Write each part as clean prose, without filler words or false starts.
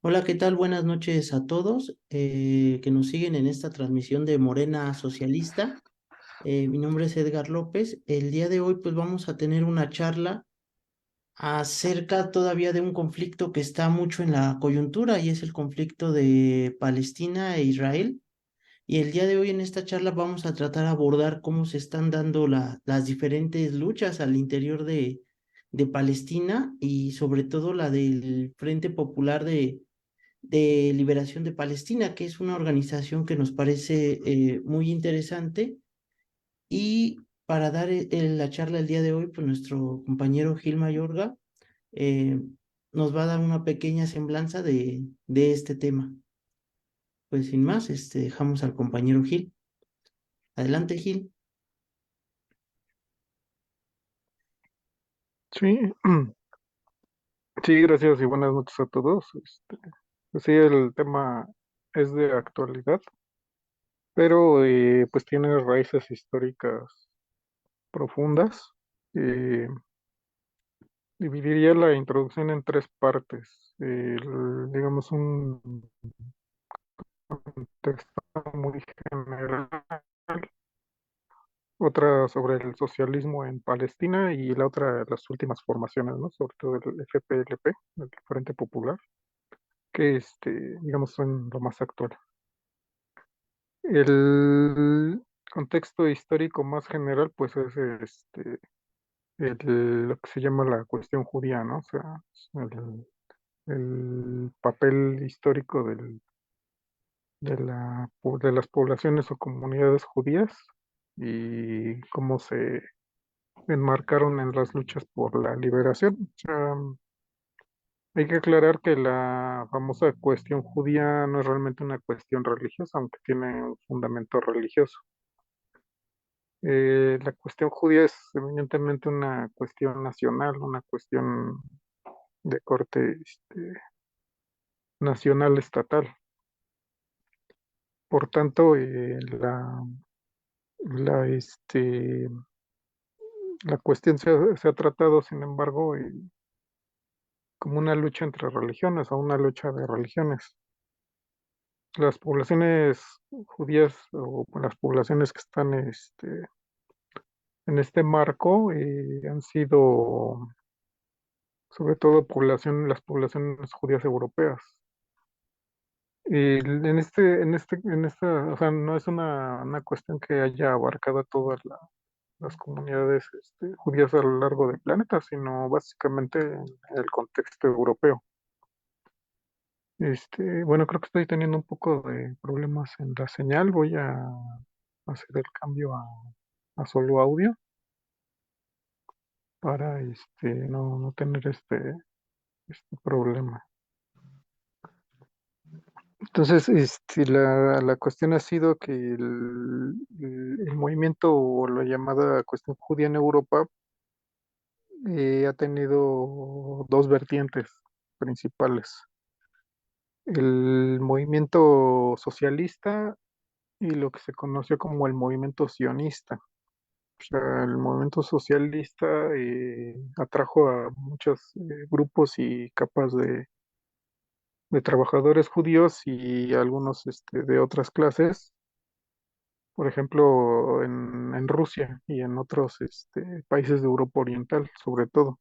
Hola, ¿qué tal? Buenas noches a todos que nos siguen en esta transmisión de Morena Socialista. Mi nombre es Edgar López. El día de hoy pues vamos a tener una charla acerca todavía de un conflicto que está mucho en la coyuntura y es el conflicto de Palestina e Israel. Y el día de hoy en esta charla vamos a tratar de abordar cómo se están dando las diferentes luchas al interior de Palestina y sobre todo la del Frente Popular de Liberación de Palestina, que es una organización que nos parece muy interesante. Y para dar la charla el día de hoy, pues nuestro compañero Gil Mayorga eh, nos va a dar una pequeña semblanza de este tema. Pues sin más, dejamos al compañero Gil. Adelante, Gil. Sí, sí, gracias y buenas noches a todos. Pues sí, el tema es de actualidad, pero pues tiene raíces históricas profundas. Eh, Dividiría la introducción en tres partes. Digamos, un texto muy general, otra sobre el socialismo en Palestina y la otra, las últimas formaciones, ¿no? Sobre todo el FPLP, el Frente Popular, que digamos, son lo más actual. El contexto histórico más general, pues es lo que se llama la cuestión judía, ¿no? O sea, el papel histórico de las poblaciones o comunidades judías y cómo se enmarcaron en las luchas por la liberación. O sea, hay que aclarar que la famosa cuestión judía no es realmente una cuestión religiosa, aunque tiene un fundamento religioso. La cuestión judía es eminentemente una cuestión nacional, una cuestión de corte nacional estatal. Por tanto, la, este, la cuestión se ha tratado, sin embargo, como una lucha entre religiones o una lucha de religiones. Las poblaciones judías o las poblaciones que están en este marco han sido sobre todo las poblaciones judías europeas. Y en esta, o sea, no es una cuestión que haya abarcado a todas las comunidades judías a lo largo del planeta, sino básicamente en el contexto europeo. Bueno, creo que estoy teniendo un poco de problemas en la señal. Voy a hacer el cambio a solo audio para no tener este problema. Entonces, la cuestión ha sido que el movimiento o la llamada cuestión judía en Europa ha tenido dos vertientes principales. El movimiento socialista y lo que se conoció como el movimiento sionista. O sea, el movimiento socialista atrajo a muchos grupos y capas de trabajadores judíos y algunos de otras clases, por ejemplo, en Rusia y en otros países de Europa Oriental, sobre todo.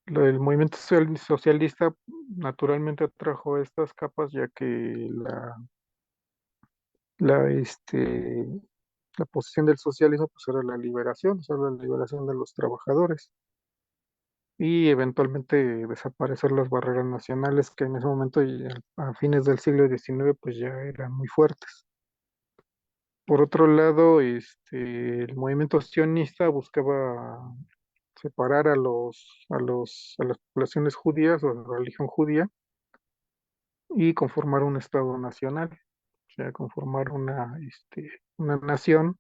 El movimiento socialista naturalmente atrajo estas capas, ya que la, este, la posición del socialismo pues, era la liberación, o sea, la liberación de los trabajadores y eventualmente desaparecer las barreras nacionales que en ese momento y a fines del siglo XIX pues ya eran muy fuertes. Por otro lado, el movimiento sionista buscaba separar a las poblaciones judías o a la religión judía y conformar un Estado nacional, o sea, conformar una nación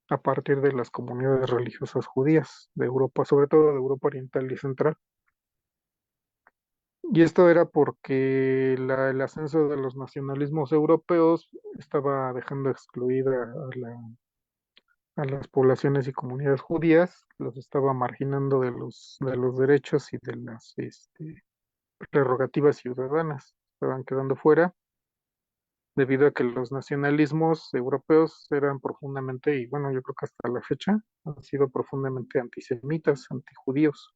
a partir de las comunidades religiosas judías de Europa, sobre todo de Europa Oriental y Central. Y esto era porque el ascenso de los nacionalismos europeos estaba dejando excluida a las poblaciones y comunidades judías, los estaba marginando de los derechos y de las prerrogativas ciudadanas, estaban quedando fuera debido a que los nacionalismos europeos eran profundamente, y bueno, yo creo que hasta la fecha, han sido profundamente antisemitas, antijudíos,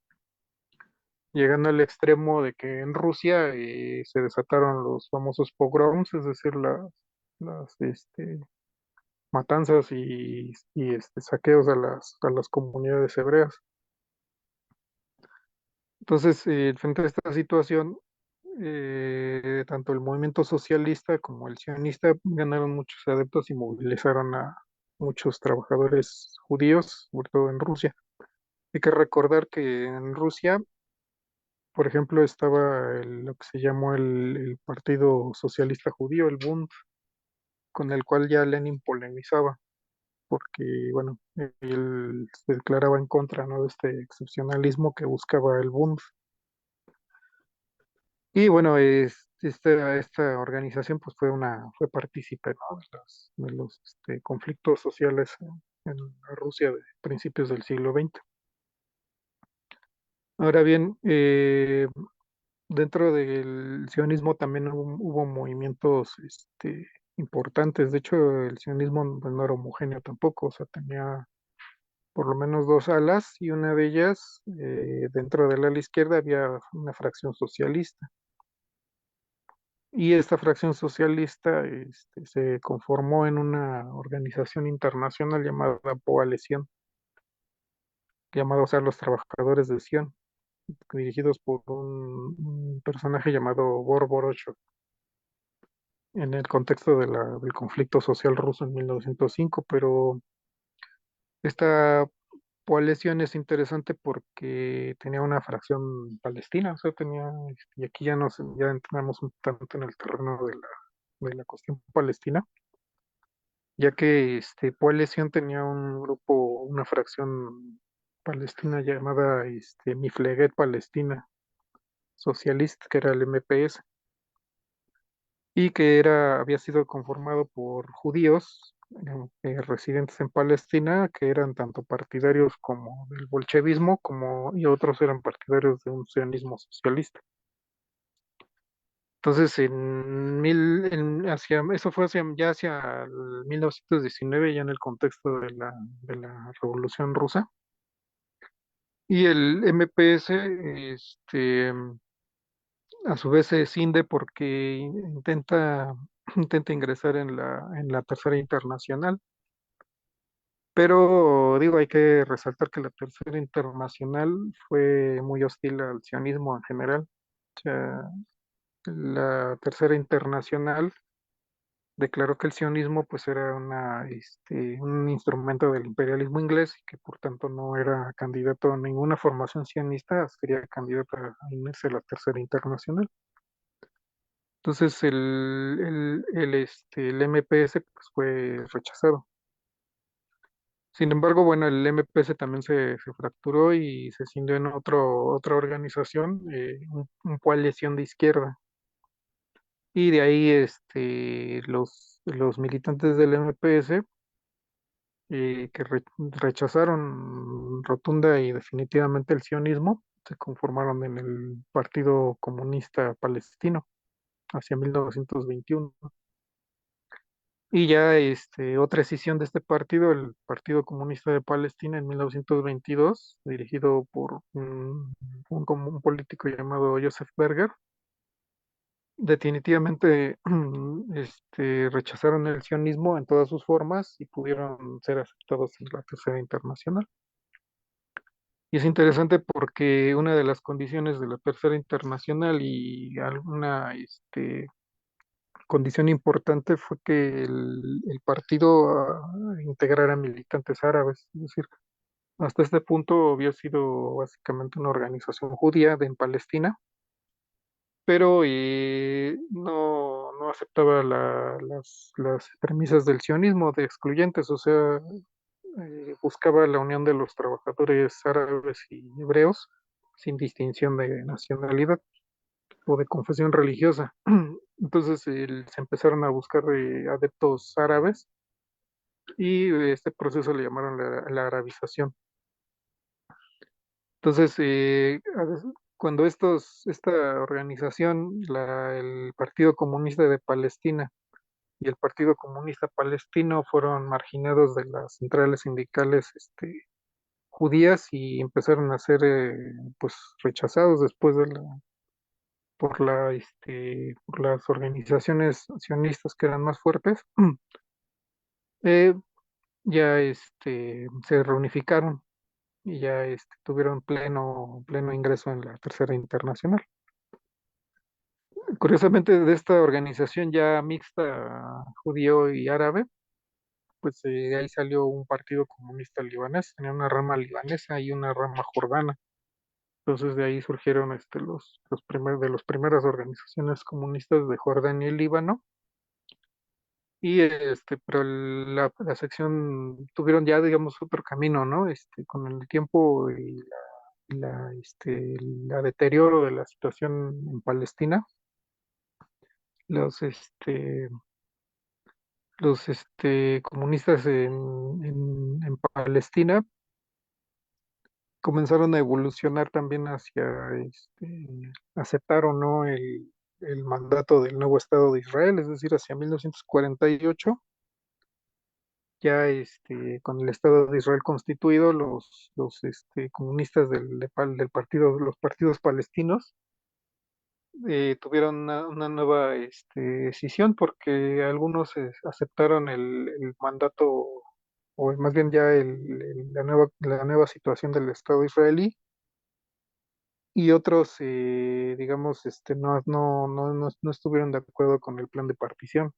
llegando al extremo de que en Rusia se desataron los famosos pogroms, es decir, las matanzas y saqueos a las comunidades hebreas. Entonces, frente a esta situación, tanto el movimiento socialista como el sionista ganaron muchos adeptos y movilizaron a muchos trabajadores judíos, sobre todo en Rusia. Hay que recordar que en Rusia, por ejemplo, estaba lo que se llamó el Partido Socialista Judío, el Bund, con el cual ya Lenin polemizaba, porque, bueno, él se declaraba en contra, ¿no?, de este excepcionalismo que buscaba el Bund. Y bueno, esta organización pues fue partícipe, ¿no?, de los conflictos sociales en la Rusia de principios del siglo XX. Ahora bien, dentro del sionismo también hubo movimientos importantes. De hecho, el sionismo pues, no era homogéneo tampoco, o sea, tenía por lo menos dos alas y una de ellas, dentro del ala izquierda había una fracción socialista. Y esta fracción socialista se conformó en una organización internacional llamada Coalición, llamada, o sea, los Trabajadores de Sion, dirigidos por un personaje llamado Gorbachev, en el contexto del conflicto social ruso en 1905. Pero esta coalición es interesante porque tenía una fracción palestina, o sea, y aquí ya entramos un tanto en el terreno de la cuestión palestina, ya que Coalición tenía un grupo, una fracción palestina llamada Mifleget Palestina Socialista, que era el MPS, y que había sido conformado por judíos residentes en Palestina, que eran tanto partidarios como del bolchevismo, y otros eran partidarios de un sionismo socialista. Entonces, eso fue hacia el 1919, ya en el contexto de la Revolución Rusa. Y el MPS, a su vez, se escinde porque intenta ingresar en la Tercera Internacional. Pero digo, hay que resaltar que la Tercera Internacional fue muy hostil al sionismo en general. O sea, la Tercera Internacional declaró que el sionismo pues era un instrumento del imperialismo inglés y que por tanto no era candidato a ninguna formación sionista, sería candidato a unirse a la Tercera Internacional. Entonces el MPS pues fue rechazado. Sin embargo, bueno, el MPS también se fracturó y se cindió en otra organización, un coalición de izquierda. Y de ahí los militantes del MPS, que rechazaron rotunda y definitivamente el sionismo, se conformaron en el Partido Comunista Palestino hacia 1921. Y ya otra escisión de este partido, el Partido Comunista de Palestina en 1922, dirigido por un político llamado Joseph Berger, definitivamente rechazaron el sionismo en todas sus formas y pudieron ser aceptados en la Tercera Internacional. Y es interesante porque una de las condiciones de la Tercera Internacional y alguna condición importante fue que el partido integrara militantes árabes. Es decir, hasta este punto había sido básicamente una organización judía en Palestina, pero no aceptaba las premisas del sionismo de excluyentes, o sea, buscaba la unión de los trabajadores árabes y hebreos sin distinción de nacionalidad o de confesión religiosa. Entonces se empezaron a buscar adeptos árabes y este proceso le llamaron la arabización. Entonces, cuando esta organización, el Partido Comunista de Palestina y el Partido Comunista Palestino fueron marginados de las centrales sindicales judías y empezaron a ser pues rechazados después por las organizaciones sionistas que eran más fuertes. eh, ya se reunificaron y ya tuvieron pleno ingreso en la Tercera Internacional. Curiosamente, de esta organización ya mixta judío y árabe, pues de ahí salió un partido comunista libanés, tenía una rama libanesa y una rama jordana. Entonces de ahí surgieron de las primeras organizaciones comunistas de Jordania y Líbano. Y pero la sección tuvieron ya, digamos, otro camino, ¿no? Con el tiempo y la deterioro de la situación en Palestina, los comunistas en Palestina comenzaron a evolucionar también aceptar o no el mandato del nuevo Estado de Israel, es decir, hacia 1948, ya con el Estado de Israel constituido, los comunistas del partido, los partidos palestinos, tuvieron una nueva decisión porque algunos aceptaron el mandato, o más bien ya la nueva situación del Estado israelí, y otros, digamos, no estuvieron de acuerdo con el plan de partición.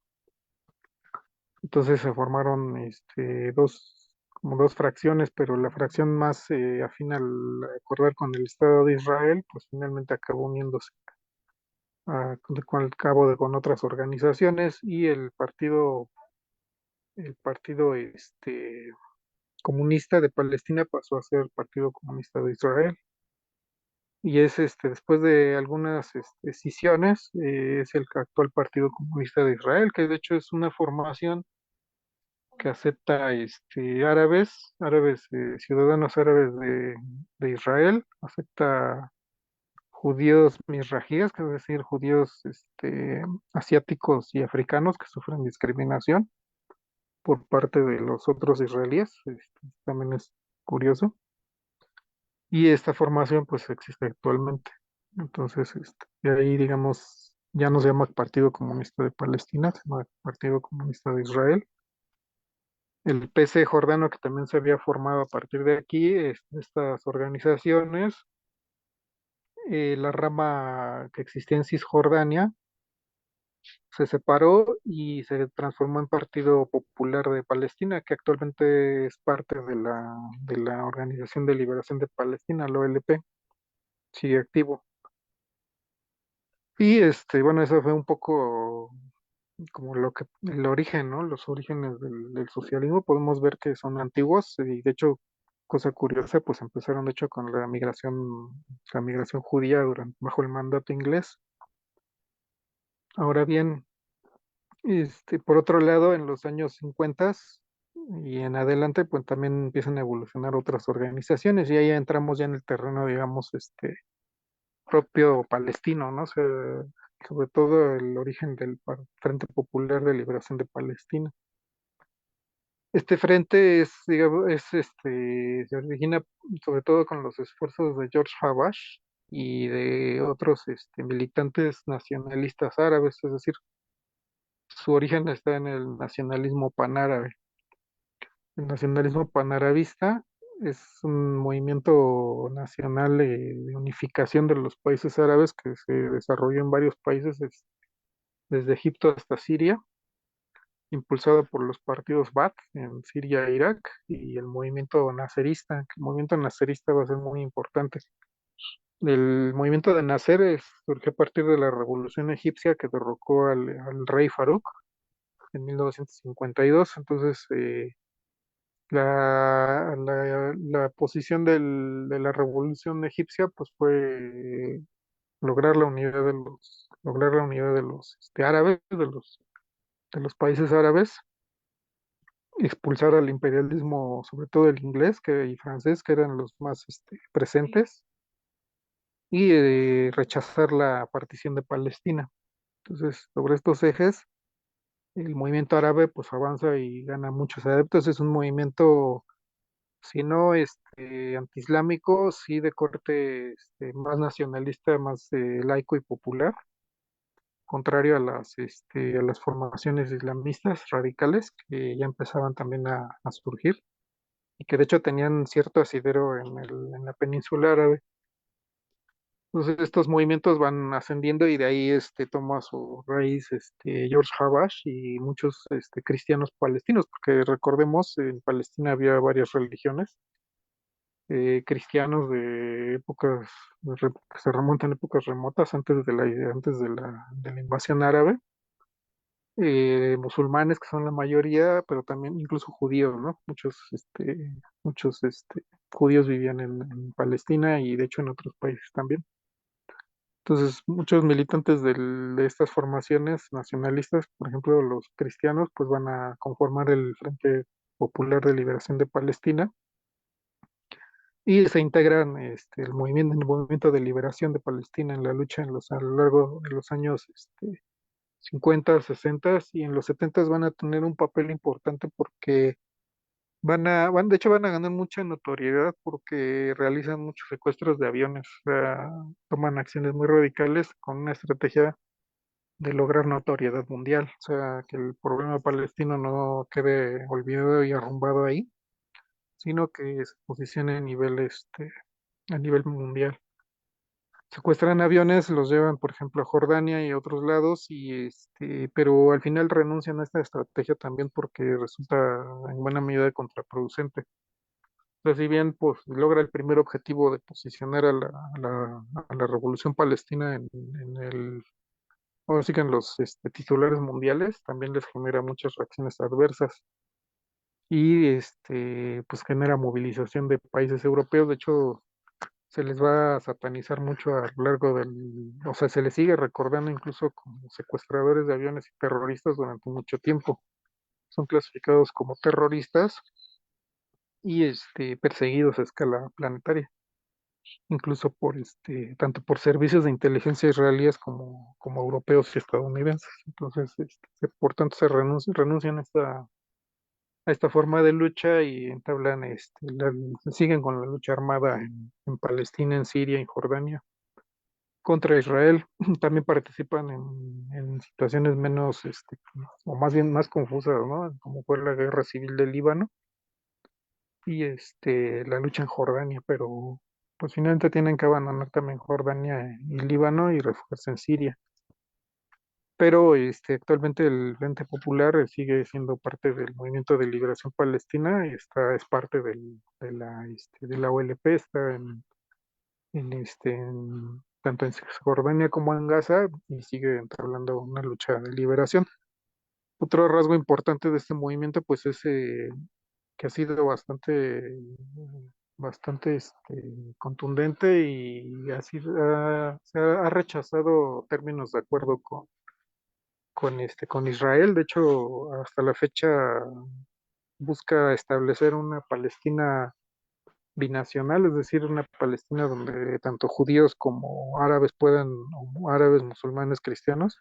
Entonces se formaron como dos fracciones, pero la fracción más afín al acordar con el Estado de Israel, pues finalmente acabó uniéndose con el cabo con otras organizaciones, y el partido comunista de Palestina pasó a ser el Partido Comunista de Israel. Y es después de algunas escisiones, es el actual Partido Comunista de Israel, que de hecho es una formación que acepta ciudadanos árabes de Israel, acepta judíos misrajíes, que es decir, judíos asiáticos y africanos que sufren discriminación por parte de los otros israelíes. También es curioso. Y esta formación pues existe actualmente. Entonces, de ahí, digamos, ya no se llama Partido Comunista de Palestina, se llama Partido Comunista de Israel. El PC jordano, que también se había formado a partir de aquí, estas organizaciones, la rama que existía en Cisjordania se separó y se transformó en Partido Popular de Palestina, que actualmente es parte de la Organización de Liberación de Palestina, la OLP, sigue activo. Y bueno, eso fue un poco como el origen, ¿no? Los orígenes del socialismo. Podemos ver que son antiguos y de hecho, cosa curiosa, pues empezaron de hecho con la migración judía bajo el mandato inglés. Ahora bien, por otro lado, en los años 50 y en adelante, pues también empiezan a evolucionar otras organizaciones y ahí entramos ya en el terreno, digamos, propio palestino, ¿no? O sea, sobre todo el origen del Frente Popular de Liberación de Palestina. Este frente digamos, se origina sobre todo con los esfuerzos de George Habash y de otros militantes nacionalistas árabes, es decir, su origen está en el nacionalismo panárabe. El nacionalismo panarabista es un movimiento nacional de unificación de los países árabes que se desarrolló en varios países, desde Egipto hasta Siria, impulsado por los partidos Baath en Siria e Irak y el movimiento nacerista. El movimiento nacerista va a ser muy importante. El movimiento de Nasser surgió a partir de la revolución egipcia que derrocó al rey Farouk en 1952. Entonces, la posición de la revolución egipcia pues fue lograr la unidad de los árabes, de los países árabes, expulsar al imperialismo, sobre todo el inglés y francés, que eran los más presentes, y rechazar la partición de Palestina. Entonces, sobre estos ejes, el movimiento árabe pues avanza y gana muchos adeptos. Es un movimiento, si no antiislámico, sí de corte más nacionalista, más laico y popular, contrario a a las formaciones islamistas radicales que ya empezaban también a surgir y que de hecho tenían cierto asidero en la península árabe. Entonces estos movimientos van ascendiendo y de ahí toma su raíz George Habash y muchos cristianos palestinos, porque recordemos, en Palestina había varias religiones, cristianos de épocas, que se remontan a épocas remotas antes de la invasión árabe, musulmanes que son la mayoría, pero también incluso judíos, ¿no? Muchos judíos vivían en Palestina y de hecho en otros países también. Entonces, muchos militantes de estas formaciones nacionalistas, por ejemplo, los cristianos, pues van a conformar el Frente Popular de Liberación de Palestina y se integran en el movimiento de liberación de Palestina en la lucha a lo largo de los años 50, 60 y en los 70 van a tener un papel importante porque de hecho van a ganar mucha notoriedad porque realizan muchos secuestros de aviones, o sea, toman acciones muy radicales con una estrategia de lograr notoriedad mundial, o sea, que el problema palestino no quede olvidado y arrumbado ahí, sino que se posicione a nivel mundial. Secuestran aviones, los llevan, por ejemplo, a Jordania y a otros lados, pero al final renuncian a esta estrategia también porque resulta en buena medida contraproducente. Entonces, si bien pues, logra el primer objetivo de posicionar a la revolución palestina en ahora sí que en los titulares mundiales también les genera muchas reacciones adversas y pues genera movilización de países europeos. De hecho, se les va a satanizar mucho a lo largo o sea, se les sigue recordando incluso como secuestradores de aviones y terroristas durante mucho tiempo. Son clasificados como terroristas y perseguidos a escala planetaria, incluso tanto por servicios de inteligencia israelíes como europeos y estadounidenses. Entonces, por tanto, renuncian a esta forma de lucha y entablan, siguen con la lucha armada en Palestina, en Siria, en Jordania, contra Israel. También participan en situaciones menos, o más bien más confusas, ¿no? Como fue la guerra civil del Líbano y la lucha en Jordania, pero pues finalmente tienen que abandonar también Jordania y Líbano y refugiarse en Siria. Pero actualmente el Frente Popular sigue siendo parte del Movimiento de Liberación Palestina y es parte de la OLP, está tanto en Cisjordania como en Gaza y sigue entablando una lucha de liberación. Otro rasgo importante de este movimiento pues es que ha sido bastante contundente y ha rechazado términos de acuerdo con Israel. De hecho, hasta la fecha busca establecer una Palestina binacional, es decir, una Palestina donde tanto judíos como árabes o árabes, musulmanes, cristianos,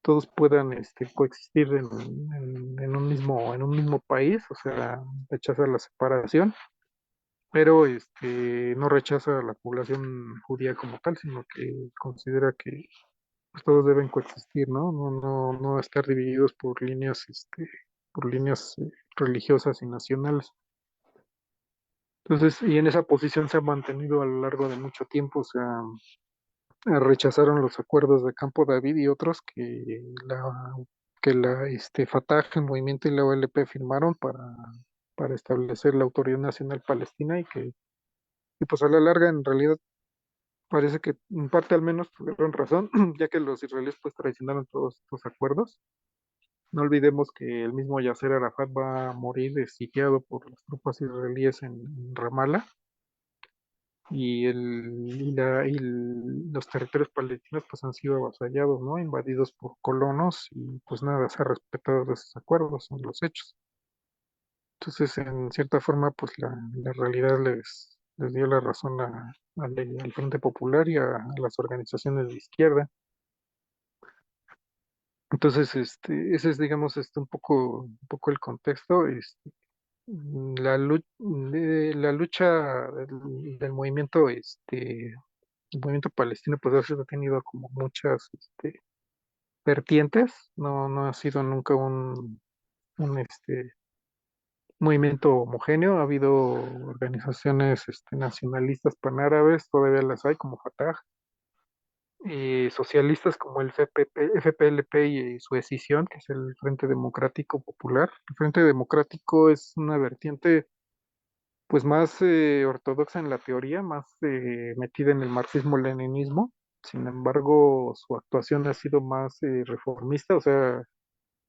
todos puedan coexistir en un mismo país, o sea, rechaza la separación, pero no rechaza a la población judía como tal, sino que considera que pues, todos deben coexistir, ¿no? No estar divididos por líneas religiosas y nacionales. Entonces, y en esa posición se ha mantenido a lo largo de mucho tiempo, o sea, rechazaron los acuerdos de Campo David y otros que la Fatah, el movimiento y la OLP firmaron para establecer la autoridad nacional palestina y pues a la larga en realidad parece que en parte al menos tuvieron razón, ya que los israelíes pues traicionaron todos estos acuerdos. No olvidemos que el mismo Yasser Arafat va a morir sitiado por las tropas israelíes en Ramallah los territorios palestinos pues han sido avasallados, ¿no? Invadidos por colonos y pues nada se ha respetado de esos acuerdos, son los hechos. Entonces, en cierta forma, pues la realidad les dio la razón al Frente Popular y a las organizaciones de izquierda. Entonces, ese es, digamos, un poco el contexto. La lucha del movimiento, el movimiento palestino, pues ha tenido como muchas, vertientes. No ha sido nunca un movimiento homogéneo. Ha habido organizaciones, nacionalistas panárabes, todavía las hay, como Fatah, y socialistas como el FPLP y su escisión, que es el Frente Democrático Popular. El Frente Democrático es una vertiente pues más ortodoxa en la teoría, más metida en el marxismo-leninismo. Sin embargo, su actuación ha sido más reformista, o sea,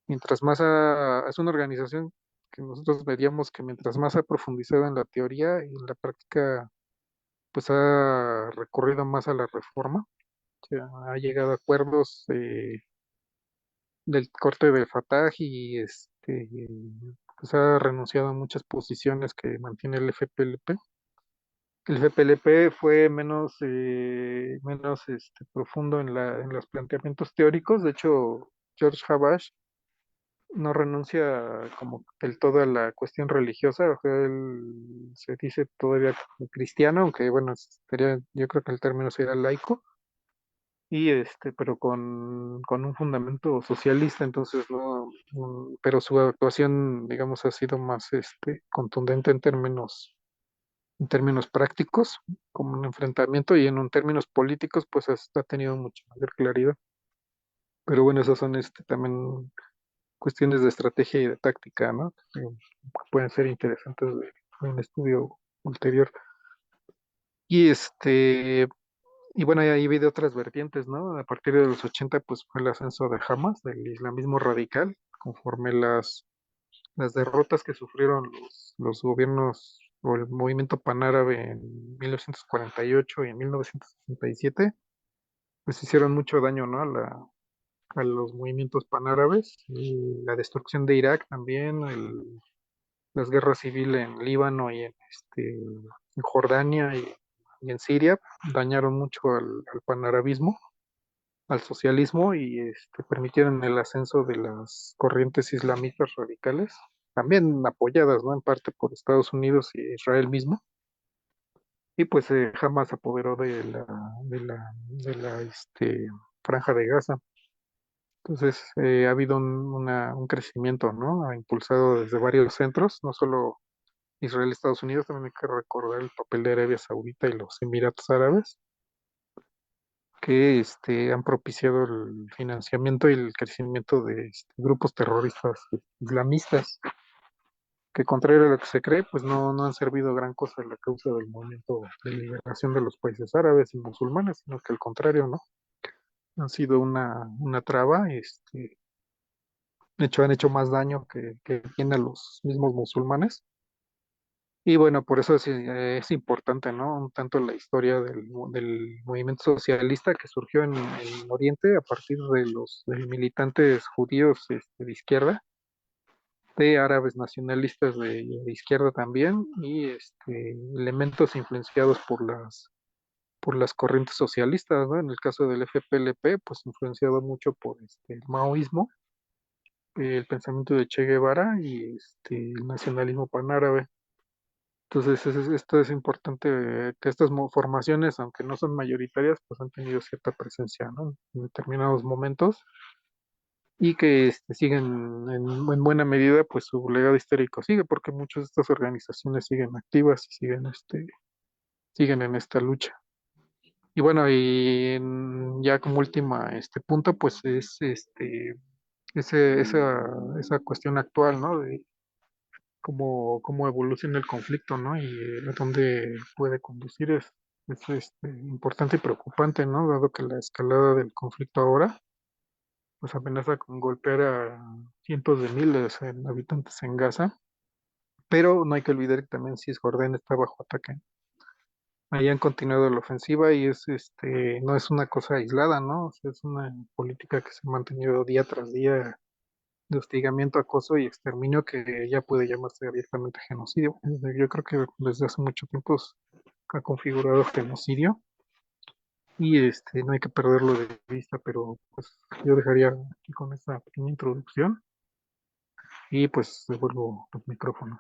es una organización que nosotros veríamos que mientras más ha profundizado en la teoría y en la práctica, pues ha recurrido más a la reforma. O sea, ha llegado a acuerdos del corte del Fatah y pues ha renunciado a muchas posiciones que mantiene el FPLP. El FPLP fue menos profundo en los planteamientos teóricos. De hecho, George Habash no renuncia como del todo a la cuestión religiosa. O sea, él se dice todavía como cristiano, aunque bueno, yo creo que el término sería laico, y pero con un fundamento socialista. Entonces no, pero su actuación, digamos, ha sido más contundente en términos prácticos, como un enfrentamiento, y términos políticos, pues ha tenido mucha mayor claridad. Pero bueno, esas son también cuestiones de estrategia y de táctica, ¿no? Que pueden ser interesantes de un estudio ulterior. Y y bueno, ahí vi de otras vertientes, ¿no? A partir de los 80 pues fue el ascenso de Hamas, del islamismo radical, conforme las derrotas que sufrieron los gobiernos o el movimiento panárabe en 1948 y en 1967, pues hicieron mucho daño, ¿no? A los movimientos panárabes, y la destrucción de Irak también, las guerras civiles en Líbano y en Jordania y en Siria dañaron mucho al panarabismo, al socialismo, y permitieron el ascenso de las corrientes islamistas radicales, también apoyadas, ¿no? En parte por Estados Unidos y Israel mismo. Y pues jamás se apoderó de la franja de Gaza. Entonces ha habido un crecimiento, ¿no? Ha impulsado desde varios centros, no solo Israel y Estados Unidos. También hay que recordar el papel de Arabia Saudita y los Emiratos Árabes, que han propiciado el financiamiento y el crecimiento de grupos terroristas islamistas, que contrario a lo que se cree, pues no han servido gran cosa en la causa del movimiento de liberación de los países árabes y musulmanes, sino que al contrario, ¿no? Han sido una traba. De hecho, han hecho más daño que bien a los mismos musulmanes. Y bueno, por eso es importante, ¿no? Un tanto la historia del movimiento socialista que surgió en Oriente a partir de los militantes judíos de izquierda, de árabes nacionalistas de izquierda también, y elementos influenciados por las corrientes socialistas, ¿no? En el caso del FPLP, pues influenciado mucho por el maoísmo, el pensamiento de Che Guevara y el nacionalismo panárabe. Entonces, esto es importante, que estas formaciones, aunque no son mayoritarias, pues han tenido cierta presencia, ¿no? En determinados momentos, y que siguen en buena medida, pues su legado histórico sigue, porque muchas de estas organizaciones siguen activas y siguen en esta lucha. Y bueno, ya como última punto, pues es esa cuestión actual, ¿no? De cómo evoluciona el conflicto, ¿no? Y a dónde puede conducir. Es importante y preocupante, ¿no? Dado que la escalada del conflicto ahora pues amenaza con golpear a cientos de miles de habitantes en Gaza, pero no hay que olvidar que también Cisjordania está bajo ataque. Ahí han continuado la ofensiva y no es una cosa aislada, ¿no? O sea, es una política que se ha mantenido día tras día, de hostigamiento, acoso y exterminio, que ya puede llamarse abiertamente genocidio. Yo creo que desde hace mucho tiempo ha configurado genocidio y no hay que perderlo de vista, pero pues yo dejaría aquí con esta pequeña introducción y pues devuelvo los micrófonos.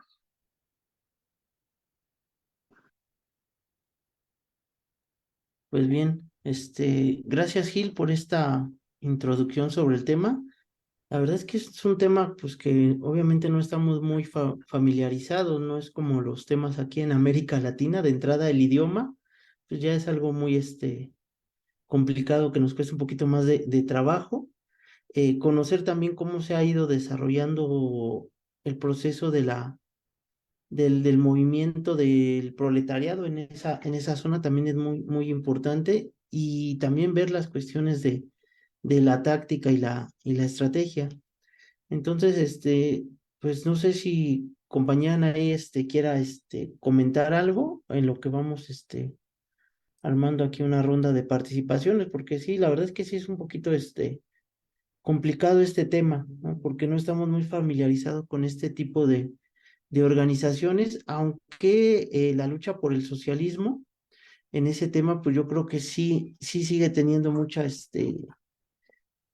Pues bien, gracias Gil por esta introducción sobre el tema. La verdad es que es un tema pues que obviamente no estamos muy familiarizados, no es como los temas aquí en América Latina, de entrada el idioma, pues ya es algo muy complicado que nos cuesta un poquito más de trabajo. Conocer también cómo se ha ido desarrollando el proceso del movimiento del proletariado en esa zona también es muy importante y también ver las cuestiones de la táctica y la estrategia. Entonces, pues no sé si compañía ahí quiera comentar algo en lo que vamos armando aquí una ronda de participaciones, porque sí, la verdad es que sí es un poquito complicado este tema, ¿no? Porque no estamos muy familiarizados con este tipo de organizaciones, aunque la lucha por el socialismo en ese tema, pues yo creo que sí sigue teniendo mucha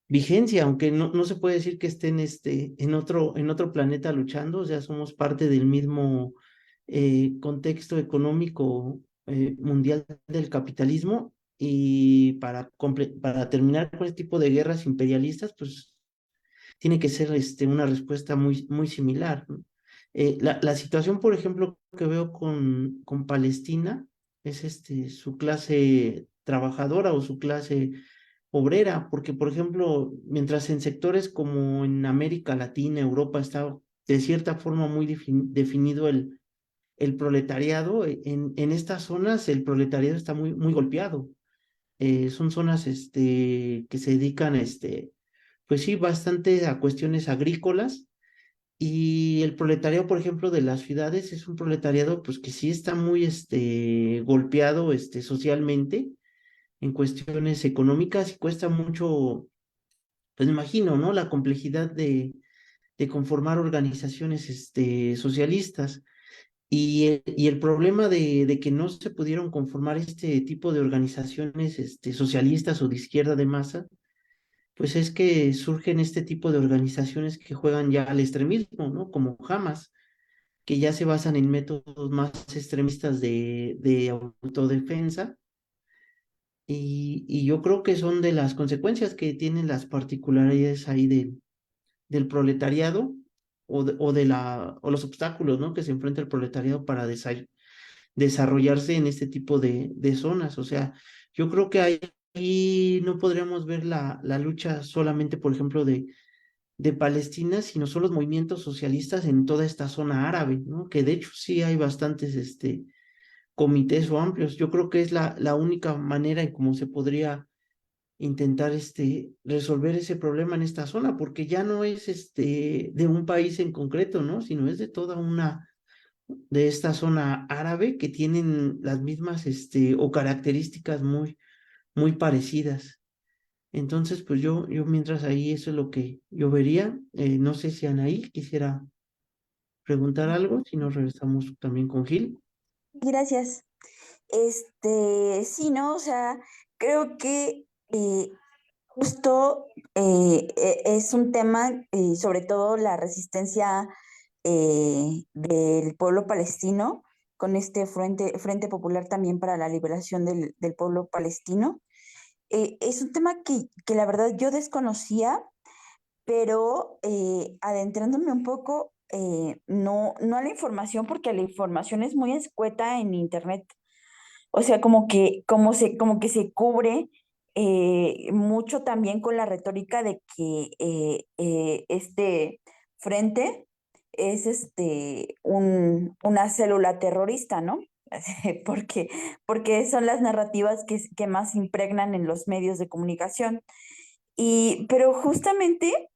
vigencia, aunque no se puede decir que estén en otro planeta luchando, o sea, somos parte del mismo contexto económico mundial del capitalismo. Y para terminar con este tipo de guerras imperialistas, pues tiene que ser una respuesta muy similar, ¿no? La situación, por ejemplo, que veo con Palestina es su clase trabajadora o su clase obrera, porque, por ejemplo, mientras en sectores como en América Latina, Europa, está de cierta forma muy definido el proletariado, en estas zonas el proletariado está muy golpeado. Son zonas que se dedican pues sí, bastante a cuestiones agrícolas y el proletariado, por ejemplo, de las ciudades es un proletariado pues que sí está muy golpeado socialmente en cuestiones económicas y cuesta mucho, pues me imagino, ¿no? La complejidad de conformar organizaciones socialistas y el problema de que no se pudieron conformar este tipo de organizaciones socialistas o de izquierda de masa pues es que surgen este tipo de organizaciones que juegan ya al extremismo, ¿no? Como Hamas, que ya se basan en métodos más extremistas de autodefensa. Y yo creo que son de las consecuencias que tienen las particularidades ahí del proletariado o los obstáculos, ¿no? Que se enfrenta el proletariado para desarrollarse en este tipo de zonas. O sea, yo creo que ahí no podríamos ver la lucha solamente, por ejemplo, de Palestina, sino son los movimientos socialistas en toda esta zona árabe, ¿no? Que de hecho sí hay bastantes comités o amplios. Yo creo que es la única manera en cómo se podría intentar resolver ese problema en esta zona, porque ya no es de un país en concreto, ¿no? Sino es de toda de esta zona árabe que tienen las mismas o características muy parecidas. Entonces, pues yo mientras ahí eso es lo que yo vería. No sé si Anaí quisiera preguntar algo, si no regresamos también con Gil. Gracias. Sí, ¿no? O sea, creo que justo es un tema, sobre todo la resistencia del pueblo palestino, con este Frente Popular también para la liberación del pueblo palestino. Es un tema que la verdad yo desconocía, pero adentrándome un poco, no a la información, porque la información es muy escueta en internet. O sea, como que se cubre mucho también con la retórica de que este frente es una célula terrorista, ¿no? Porque, porque son las narrativas que más impregnan en los medios de comunicación. Pero justamente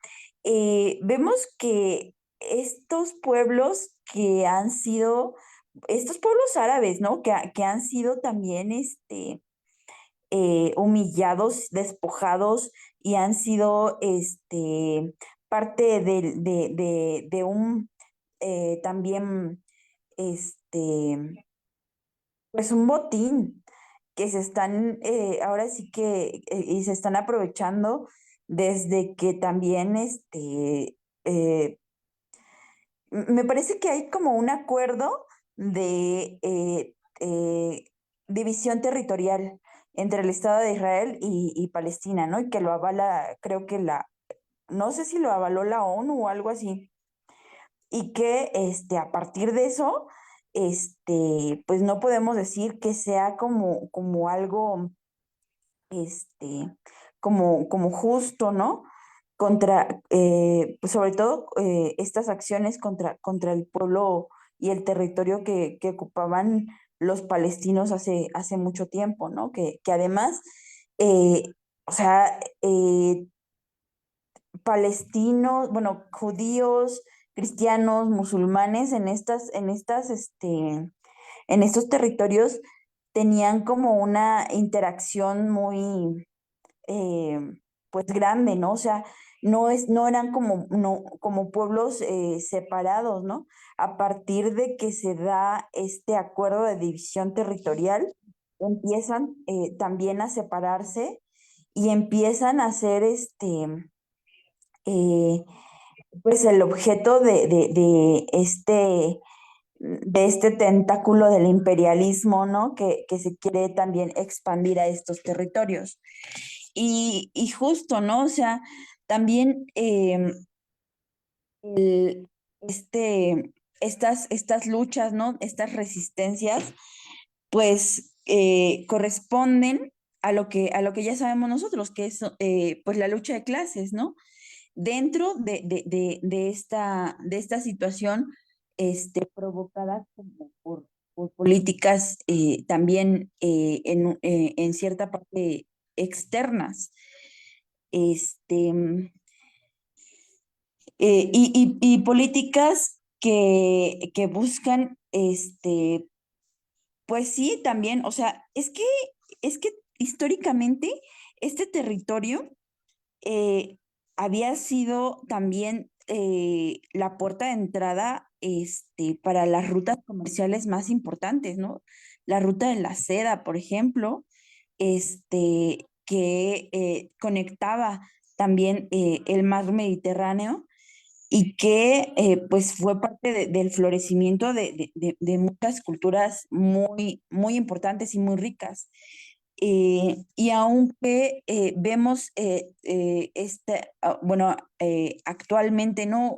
vemos que estos pueblos que han sido, estos pueblos árabes, ¿no? Que han sido también humillados, despojados y han sido parte de un también este, pues un botín que se están, ahora sí que, y se están aprovechando desde que también, me parece que hay como un acuerdo de división territorial entre el Estado de Israel y Palestina, ¿no? Y que lo avala, creo que no sé si lo avaló la ONU o algo así, y que a partir de eso, pues no podemos decir que sea como algo, este, como justo, ¿no? Contra, pues sobre todo estas acciones contra el pueblo y el territorio que ocupaban los palestinos hace mucho tiempo, ¿no? Que además, eh, o sea, palestinos, bueno, judíos, cristianos, musulmanes en estos territorios tenían como una interacción muy, eh, pues grande, ¿no? O sea, no eran como pueblos separados, ¿no? A partir de que se da este acuerdo de división territorial, empiezan también a separarse y empiezan a ser eh, pues el objeto de este tentáculo del imperialismo, ¿no? Que se quiere también expandir a estos territorios. Y justo, ¿no? O sea, también el- estas luchas, ¿no? Estas resistencias, pues corresponden a lo que ya sabemos nosotros, que es pues la lucha de clases, ¿no? Dentro de esta situación provocada como por políticas también en cierta parte externas. Este, y políticas que buscan, pues sí, también, o sea, es que históricamente este territorio eh, había sido también la puerta de entrada para las rutas comerciales más importantes, ¿no? La ruta de la seda, por ejemplo, que conectaba también el mar Mediterráneo y que pues fue parte del florecimiento de muchas culturas muy, muy importantes y muy ricas. Y aunque vemos bueno, actualmente, ¿no?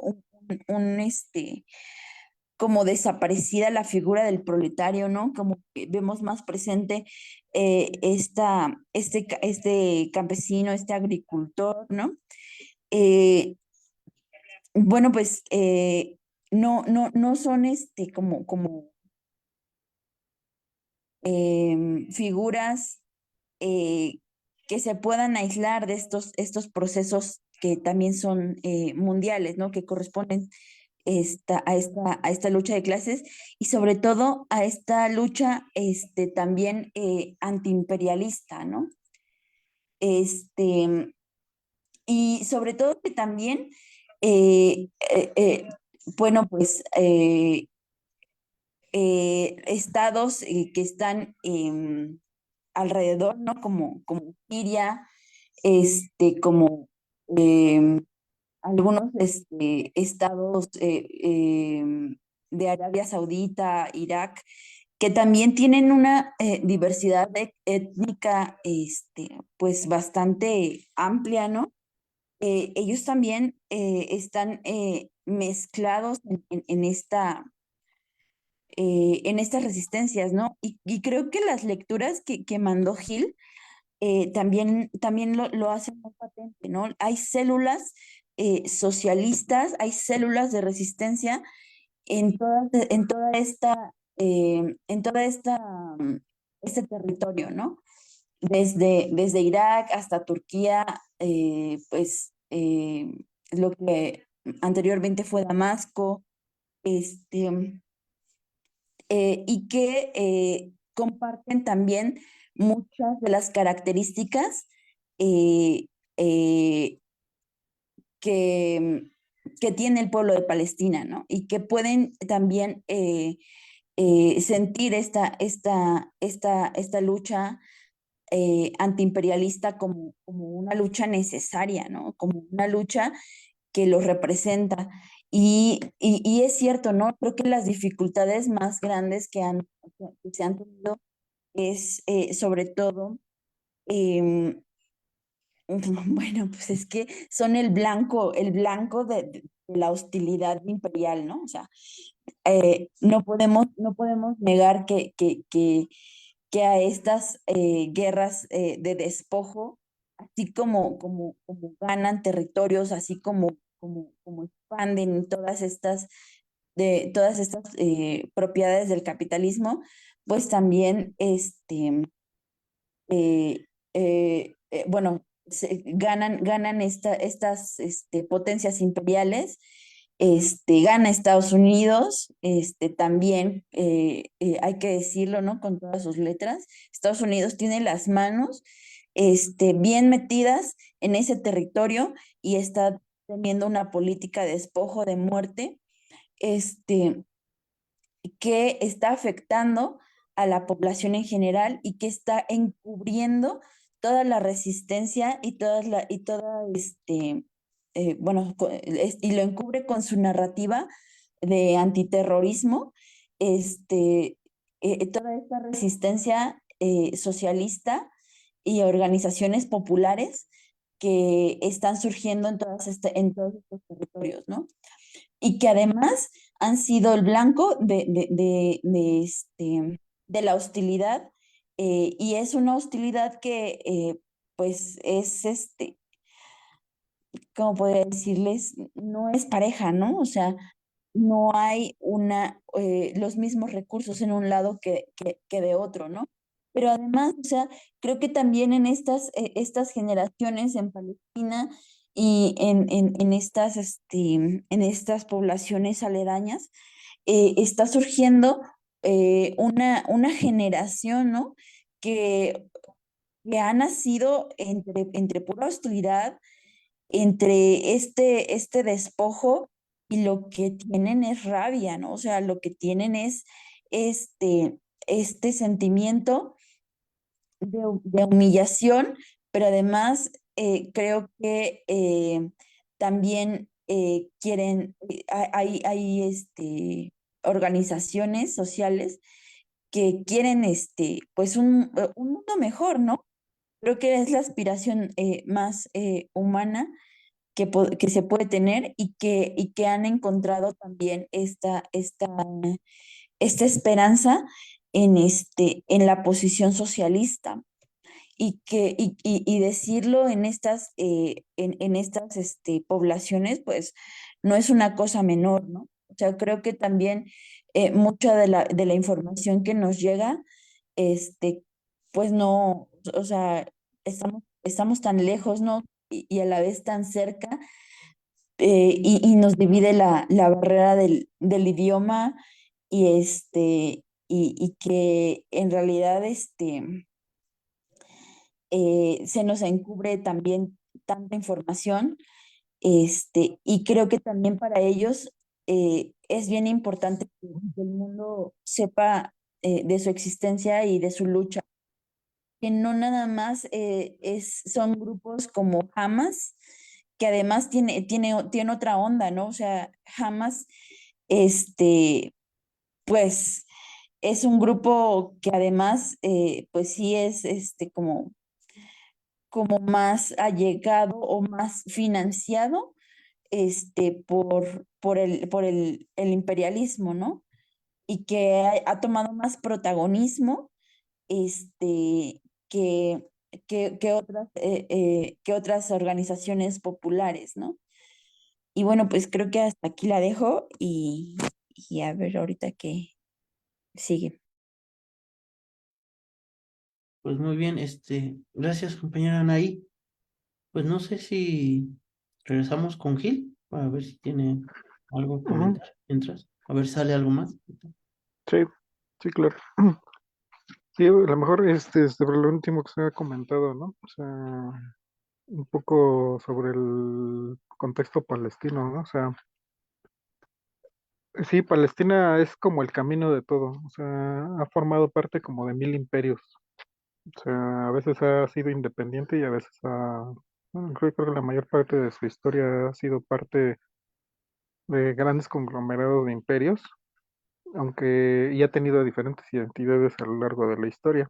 Como desaparecida la figura del proletario, ¿no? Como que vemos más presente este campesino, este agricultor, ¿no? Eh, bueno, pues no son como figuras eh, que se puedan aislar de estos procesos que también son mundiales, ¿no? Que corresponden a esta lucha de clases y sobre todo a esta lucha también antiimperialista, ¿no? Este, y sobre todo que también, eh, eh, eh, bueno, pues estados que están alrededor, ¿no? Como Siria, como algunos estados de Arabia Saudita, Irak, que también tienen una diversidad étnica, pues bastante amplia, ¿no? Ellos también están mezclados en estas resistencias, ¿no? Y creo que las lecturas que mandó Gil también lo hacen muy patente, ¿no? Hay células socialistas, hay células de resistencia en este territorio, ¿no? Desde Irak hasta Turquía, pues lo que anteriormente fue Damasco, este, y que comparten también muchas de las características eh, eh, que, que tiene el pueblo de Palestina, ¿no? Y que pueden también sentir esta lucha antiimperialista como una lucha necesaria, ¿no? Como una lucha que los representa. Y es cierto, ¿no? Creo que las dificultades más grandes que se han tenido es sobre todo, em, bueno, pues es que son el blanco de la hostilidad imperial, ¿no? O sea, no podemos negar que a estas guerras de despojo, así como ganan territorios, así como expanden todas estas propiedades del capitalismo, pues también bueno, ganan estas potencias imperiales, gana Estados Unidos, también hay que decirlo, ¿no? Con todas sus letras, Estados Unidos tiene las manos, bien metidas en ese territorio y está teniendo una política de despojo, de muerte, este, que está afectando a la población en general y que está encubriendo toda la resistencia bueno, y lo encubre con su narrativa de antiterrorismo, toda esta resistencia socialista y organizaciones populares que están surgiendo en todos estos territorios, ¿no? Y que además han sido el blanco de la hostilidad, y es una hostilidad que pues es, ¿cómo podría decirles? No es pareja, ¿no? O sea, no hay los mismos recursos en un lado que de otro, ¿no? Pero además, o sea, creo que también en estas generaciones en Palestina y en estas poblaciones aledañas, está surgiendo una generación, ¿no? Que, que ha nacido entre pura hostilidad, entre este despojo, y lo que tienen es rabia, ¿no? O sea, lo que tienen es este, este sentimiento de humillación, pero además creo que también quieren, hay organizaciones sociales que quieren pues un mundo mejor, ¿no? Creo que es la aspiración más humana que se puede tener, y que han encontrado también esta esperanza en la posición socialista, y decirlo en estas poblaciones, pues no es una cosa menor, ¿no? O sea, creo que también mucha de la información que nos llega, este, pues no, o sea, estamos tan lejos, ¿no? Y a la vez tan cerca, y nos divide la barrera del idioma, y que en realidad se nos encubre también tanta información, y creo que también para ellos es bien importante que el mundo sepa de su existencia y de su lucha, que no nada más son grupos como Hamas, que además tiene otra onda, ¿no? O sea, Hamas, este, pues es un grupo que además, pues sí es como más allegado o más financiado por el imperialismo, ¿no? Y que ha tomado más protagonismo este, que, que otras organizaciones populares, ¿no? Y bueno, pues creo que hasta aquí la dejo, y a ver ahorita qué sigue. Pues muy bien, gracias compañera Anaí. Pues no sé si regresamos con Gil para ver si tiene algo que Ujú. comentar mientras. A ver si sale algo más. Sí, sí, claro. Sí, a lo mejor sobre lo último que se ha comentado, ¿no? O sea, un poco sobre el contexto palestino, ¿no? O sea, Sí, Palestina es como el camino de todo, o sea, ha formado parte como de 1000 imperios, o sea, a veces ha sido independiente y a veces bueno, creo que la mayor parte de su historia ha sido parte de grandes conglomerados de imperios, aunque y ha tenido diferentes identidades a lo largo de la historia.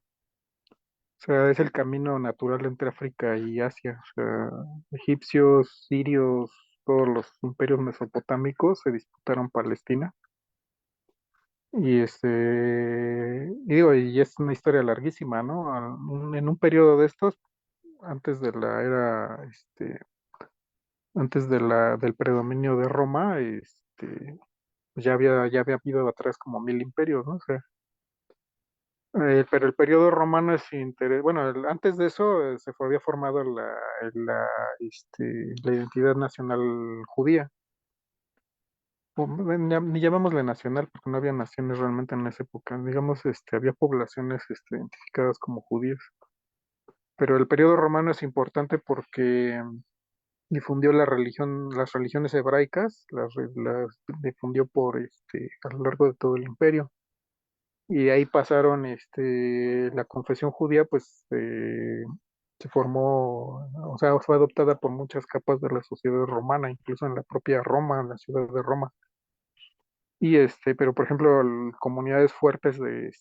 O sea, es el camino natural entre África y Asia. O sea, egipcios, sirios, todos los imperios mesopotámicos se disputaron Palestina. Y es una historia larguísima, ¿no? En un periodo de estos, antes de la era, antes del predominio de Roma, pues ya había habido atrás como 1000 imperios, ¿no? O sea, pero el periodo romano es bueno, antes de eso había formado la identidad nacional judía. Ni llamémosle nacional porque no había naciones realmente en esa época. Digamos, había poblaciones identificadas como judías. Pero el periodo romano es importante porque difundió las religiones hebraicas, las difundió a lo largo de todo el imperio. Y ahí pasaron, la confesión judía, pues se formó, o sea, fue adoptada por muchas capas de la sociedad romana, incluso en la propia Roma, en la ciudad de Roma. Pero por ejemplo, comunidades fuertes de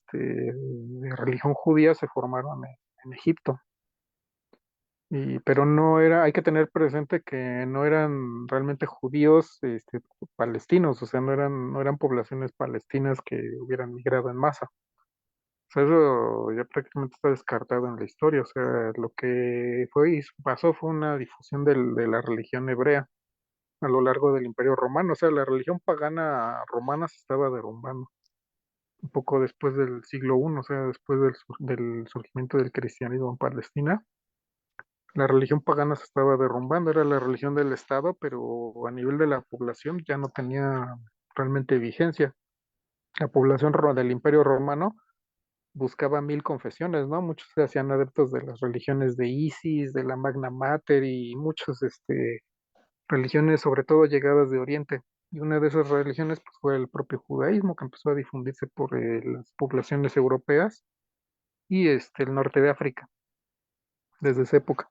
religión judía se formaron en Egipto. Pero no era, hay que tener presente que no eran realmente judíos, palestinos, o sea, no eran poblaciones palestinas que hubieran migrado en masa. O sea, eso ya prácticamente está descartado en la historia. O sea, lo que pasó fue una difusión de la religión hebrea a lo largo del Imperio Romano. O sea, la religión pagana romana se estaba derrumbando un poco después del siglo I, o sea, después del surgimiento del cristianismo en Palestina. La religión pagana se estaba derrumbando, era la religión del Estado, pero a nivel de la población ya no tenía realmente vigencia. La población del Imperio Romano buscaba 1000 confesiones, ¿no? Muchos se hacían adeptos de las religiones de Isis, de la Magna Mater y muchas religiones, sobre todo llegadas de Oriente. Y una de esas religiones pues, fue el propio judaísmo, que empezó a difundirse por las poblaciones europeas y el norte de África, desde esa época.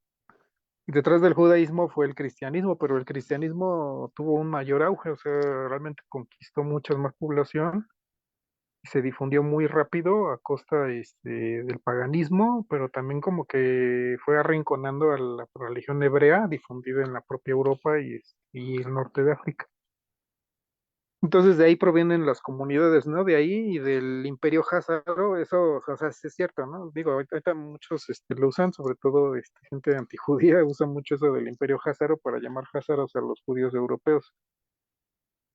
Y detrás del judaísmo fue el cristianismo, pero el cristianismo tuvo un mayor auge, o sea, realmente conquistó mucha más población y se difundió muy rápido a costa del paganismo, pero también como que fue arrinconando a la religión hebrea difundida en la propia Europa y el norte de África. Entonces de ahí provienen las comunidades, ¿no? De ahí y del Imperio Házaro, eso, o sea, sí es cierto, ¿no? Digo, ahorita muchos lo usan, sobre todo gente antijudía, usa mucho eso del Imperio Házaro para llamar házaros a los judíos europeos.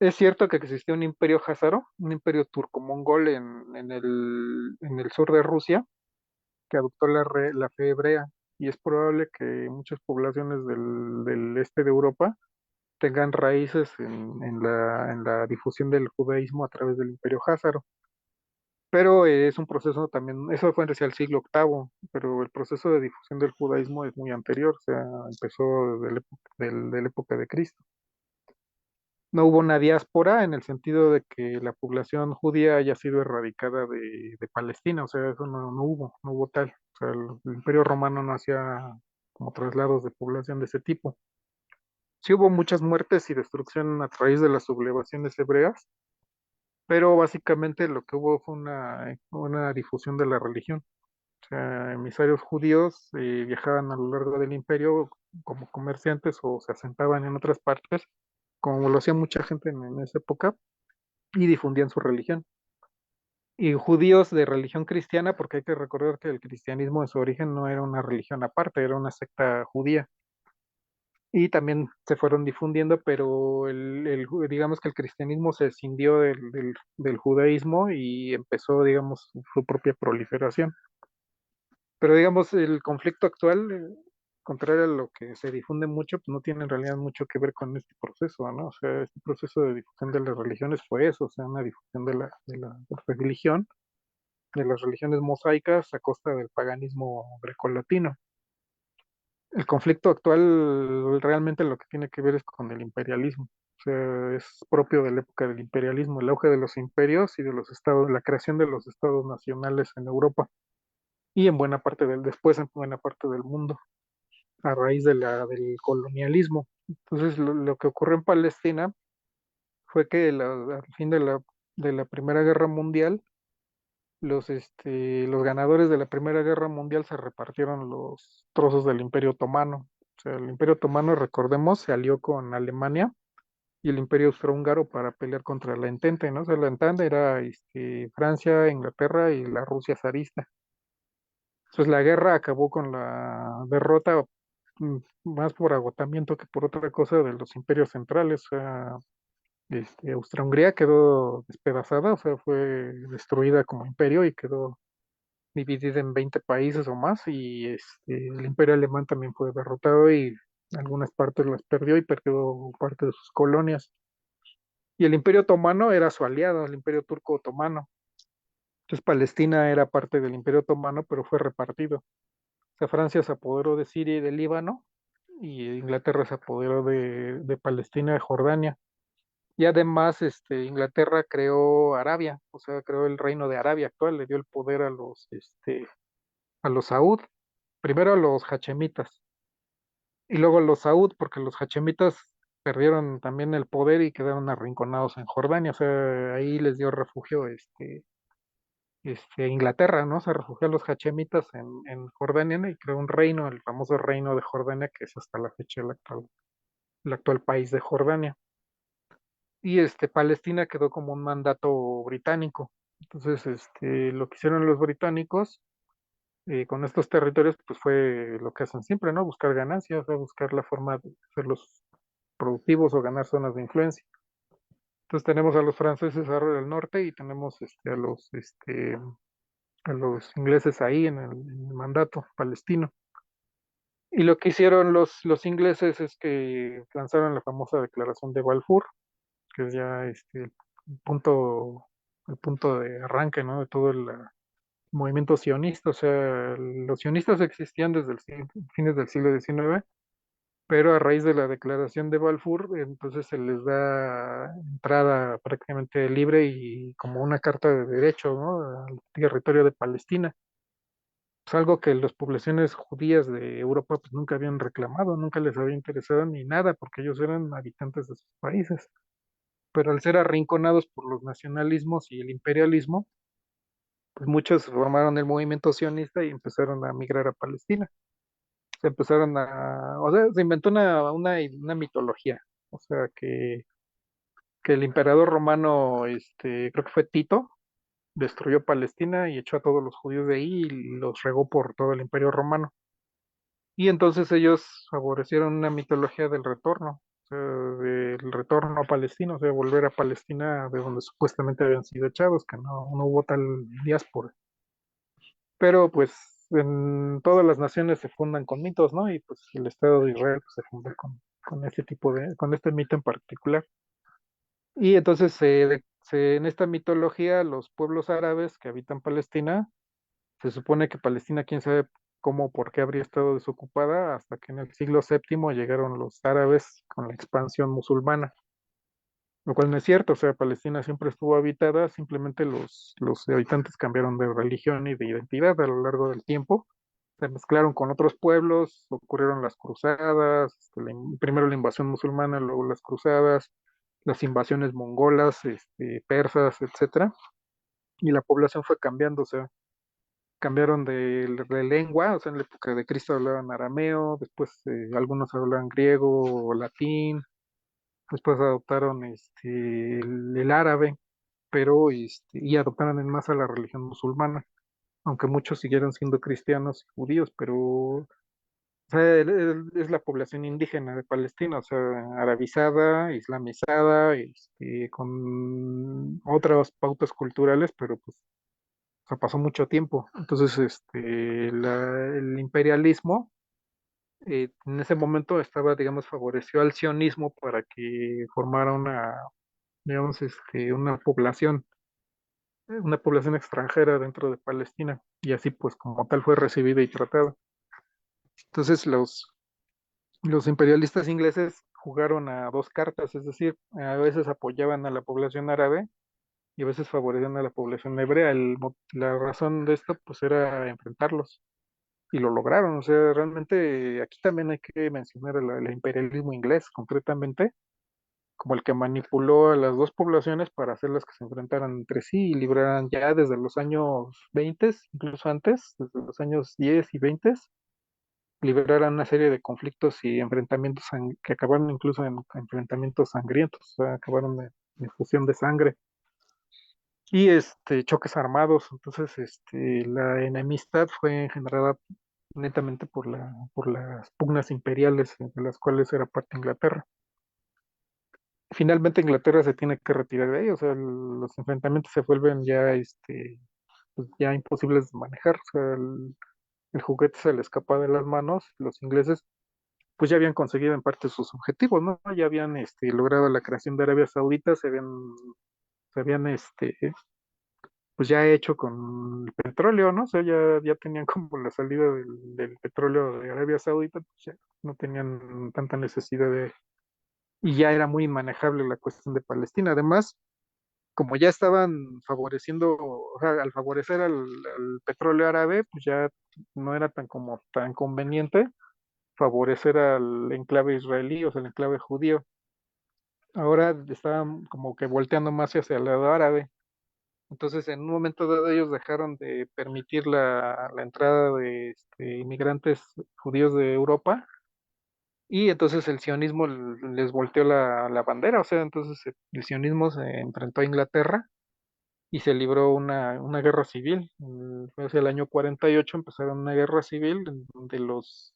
Es cierto que existió un Imperio Házaro, un imperio turco-mongol en el sur de Rusia, que adoptó la fe hebrea, y es probable que muchas poblaciones del este de Europa tengan raíces en la difusión del judaísmo a través del Imperio Házaro. Pero es un proceso también, eso fue hacia el siglo VIII, pero el proceso de difusión del judaísmo es muy anterior, o sea, empezó de la época de Cristo. No hubo una diáspora en el sentido de que la población judía haya sido erradicada de Palestina, o sea, eso no hubo tal. O sea, el Imperio Romano no hacía como traslados de población de ese tipo. Sí hubo muchas muertes y destrucción a raíz de las sublevaciones hebreas, pero básicamente lo que hubo fue una difusión de la religión. O sea, emisarios judíos viajaban a lo largo del imperio como comerciantes o se asentaban en otras partes, como lo hacía mucha gente en esa época, y difundían su religión. Y judíos de religión cristiana, porque hay que recordar que el cristianismo en su origen no era una religión aparte, era una secta judía. Y también se fueron difundiendo, pero digamos que el cristianismo se escindió del judaísmo y empezó, digamos, su propia proliferación. Pero digamos, el conflicto actual, contrario a lo que se difunde mucho, pues no tiene en realidad mucho que ver con este proceso, ¿no? O sea, este proceso de difusión de las religiones fue eso, o sea, una difusión de la religión, de las religiones mosaicas a costa del paganismo grecolatino. El conflicto actual realmente lo que tiene que ver es con el imperialismo. O sea, es propio de la época del imperialismo, el auge de los imperios y de los estados, la creación de los estados nacionales en Europa y en buena parte después en buena parte del mundo, a raíz del colonialismo. Entonces, lo que ocurrió en Palestina fue que al fin de la Primera Guerra Mundial, los ganadores de la Primera Guerra Mundial se repartieron los trozos del Imperio Otomano. O sea, el Imperio Otomano, recordemos, se alió con Alemania y el Imperio Austrohúngaro para pelear contra la Entente, ¿no? O sea, la Entente era Francia, Inglaterra y la Rusia zarista. Entonces la guerra acabó con la derrota, mm, más por agotamiento que por otra cosa, de los imperios centrales. O sea, Austria-Hungría quedó despedazada, o sea, fue destruida como imperio y quedó dividida en 20 países o más, y el imperio alemán también fue derrotado y algunas partes las perdió y perdió parte de sus colonias. Y el imperio otomano era su aliado, el imperio turco otomano. Entonces Palestina era parte del imperio otomano, pero fue repartido. O sea, Francia se apoderó de Siria y de Líbano, y Inglaterra se apoderó de Palestina y Jordania. Y además, Inglaterra creó Arabia, o sea, creó el reino de Arabia actual, le dio el poder a los Saud, primero a los hachemitas, y luego a los Saud, porque los hachemitas perdieron también el poder y quedaron arrinconados en Jordania, o sea, ahí les dio refugio Inglaterra, ¿no? Se refugió a los hachemitas en Jordania, ¿no? Y creó un reino, el famoso reino de Jordania, que es hasta la fecha el actual país de Jordania. Y Palestina quedó como un mandato británico. Entonces, lo que hicieron los británicos con estos territorios, pues fue lo que hacen siempre, ¿no? Buscar ganancias, o sea, buscar la forma de hacerlos productivos o ganar zonas de influencia. Entonces tenemos a los franceses ahora del norte y tenemos a los ingleses ahí en el mandato palestino. Y lo que hicieron los ingleses es que lanzaron la famosa declaración de Balfour, que es ya punto, el punto de arranque, ¿no? De todo el movimiento sionista. O sea, los sionistas existían desde fines del siglo XIX, pero a raíz de la declaración de Balfour, entonces se les da entrada prácticamente libre y como una carta de derecho, ¿no? Al territorio de Palestina. Es algo que las poblaciones judías de Europa pues nunca habían reclamado, nunca les había interesado ni nada, porque ellos eran habitantes de sus países. Pero al ser arrinconados por los nacionalismos y el imperialismo, pues muchos formaron el movimiento sionista y empezaron a migrar a Palestina. O sea, se inventó una mitología. O sea, que el emperador romano, creo que fue Tito, destruyó Palestina y echó a todos los judíos de ahí y los regó por todo el imperio romano. Y entonces ellos favorecieron una mitología del retorno, o sea, del retorno palestino, o sea, volver a Palestina de donde supuestamente habían sido echados, que no hubo tal diáspora. Pero pues en todas las naciones se fundan con mitos, ¿no? Y pues el Estado de Israel pues, se fundó con este mito en particular. Y entonces en esta mitología los pueblos árabes que habitan Palestina, se supone que Palestina, quién sabe cómo, por qué habría estado desocupada, hasta que en el siglo VII llegaron los árabes con la expansión musulmana, lo cual no es cierto. O sea, Palestina siempre estuvo habitada, simplemente los habitantes cambiaron de religión y de identidad a lo largo del tiempo, se mezclaron con otros pueblos, ocurrieron las cruzadas, primero la invasión musulmana, luego las cruzadas, las invasiones mongolas, persas, etcétera, y la población fue cambiando. O sea, cambiaron de lengua. O sea, en la época de Cristo hablaban arameo, después algunos hablaban griego o latín, después adoptaron el árabe, pero y adoptaron en masa la religión musulmana, aunque muchos siguieron siendo cristianos y judíos, pero o sea, es la población indígena de Palestina, o sea, arabizada, islamizada, con otras pautas culturales, pero pues o sea, pasó mucho tiempo. Entonces, el imperialismo en ese momento digamos, favoreció al sionismo para que formara digamos, una población extranjera dentro de Palestina, y así pues como tal fue recibida y tratada. Entonces, Los imperialistas ingleses jugaron a dos cartas, es decir, a veces apoyaban a la población árabe y a veces favorecían a la población hebrea. La razón de esto pues era enfrentarlos y lo lograron. O sea, realmente aquí también hay que mencionar el imperialismo inglés concretamente como el que manipuló a las dos poblaciones para hacerlas que se enfrentaran entre sí y libraran ya desde los años 20, incluso antes, desde los años 10 y 20, libraran una serie de conflictos y enfrentamientos que acabaron incluso en enfrentamientos sangrientos, o sea, acabaron en fusión de sangre y choques armados. Entonces, la enemistad fue generada netamente por las pugnas imperiales de las cuales era parte Inglaterra. Finalmente Inglaterra se tiene que retirar de ahí, o sea, los enfrentamientos se vuelven ya, pues ya imposibles de manejar, o sea, el juguete se le escapa de las manos, los ingleses pues ya habían conseguido en parte sus objetivos, ¿no? Ya habían, logrado la creación de Arabia Saudita, se habían, pues ya hecho con el petróleo, ¿no? O sea, ya tenían como la salida del petróleo de Arabia Saudita, pues ya no tenían tanta necesidad y ya era muy manejable la cuestión de Palestina. Además, como ya estaban favoreciendo, o sea, al favorecer al petróleo árabe, pues ya no era tan conveniente favorecer al enclave israelí, o sea, el enclave judío. Ahora estaban como que volteando más hacia el lado árabe. Entonces, en un momento dado, ellos dejaron de permitir la entrada de inmigrantes judíos de Europa, y entonces el sionismo les volteó la bandera, o sea, entonces el sionismo se enfrentó a Inglaterra y se libró una guerra civil. Fue hacia el año 48 empezaron una guerra civil en donde los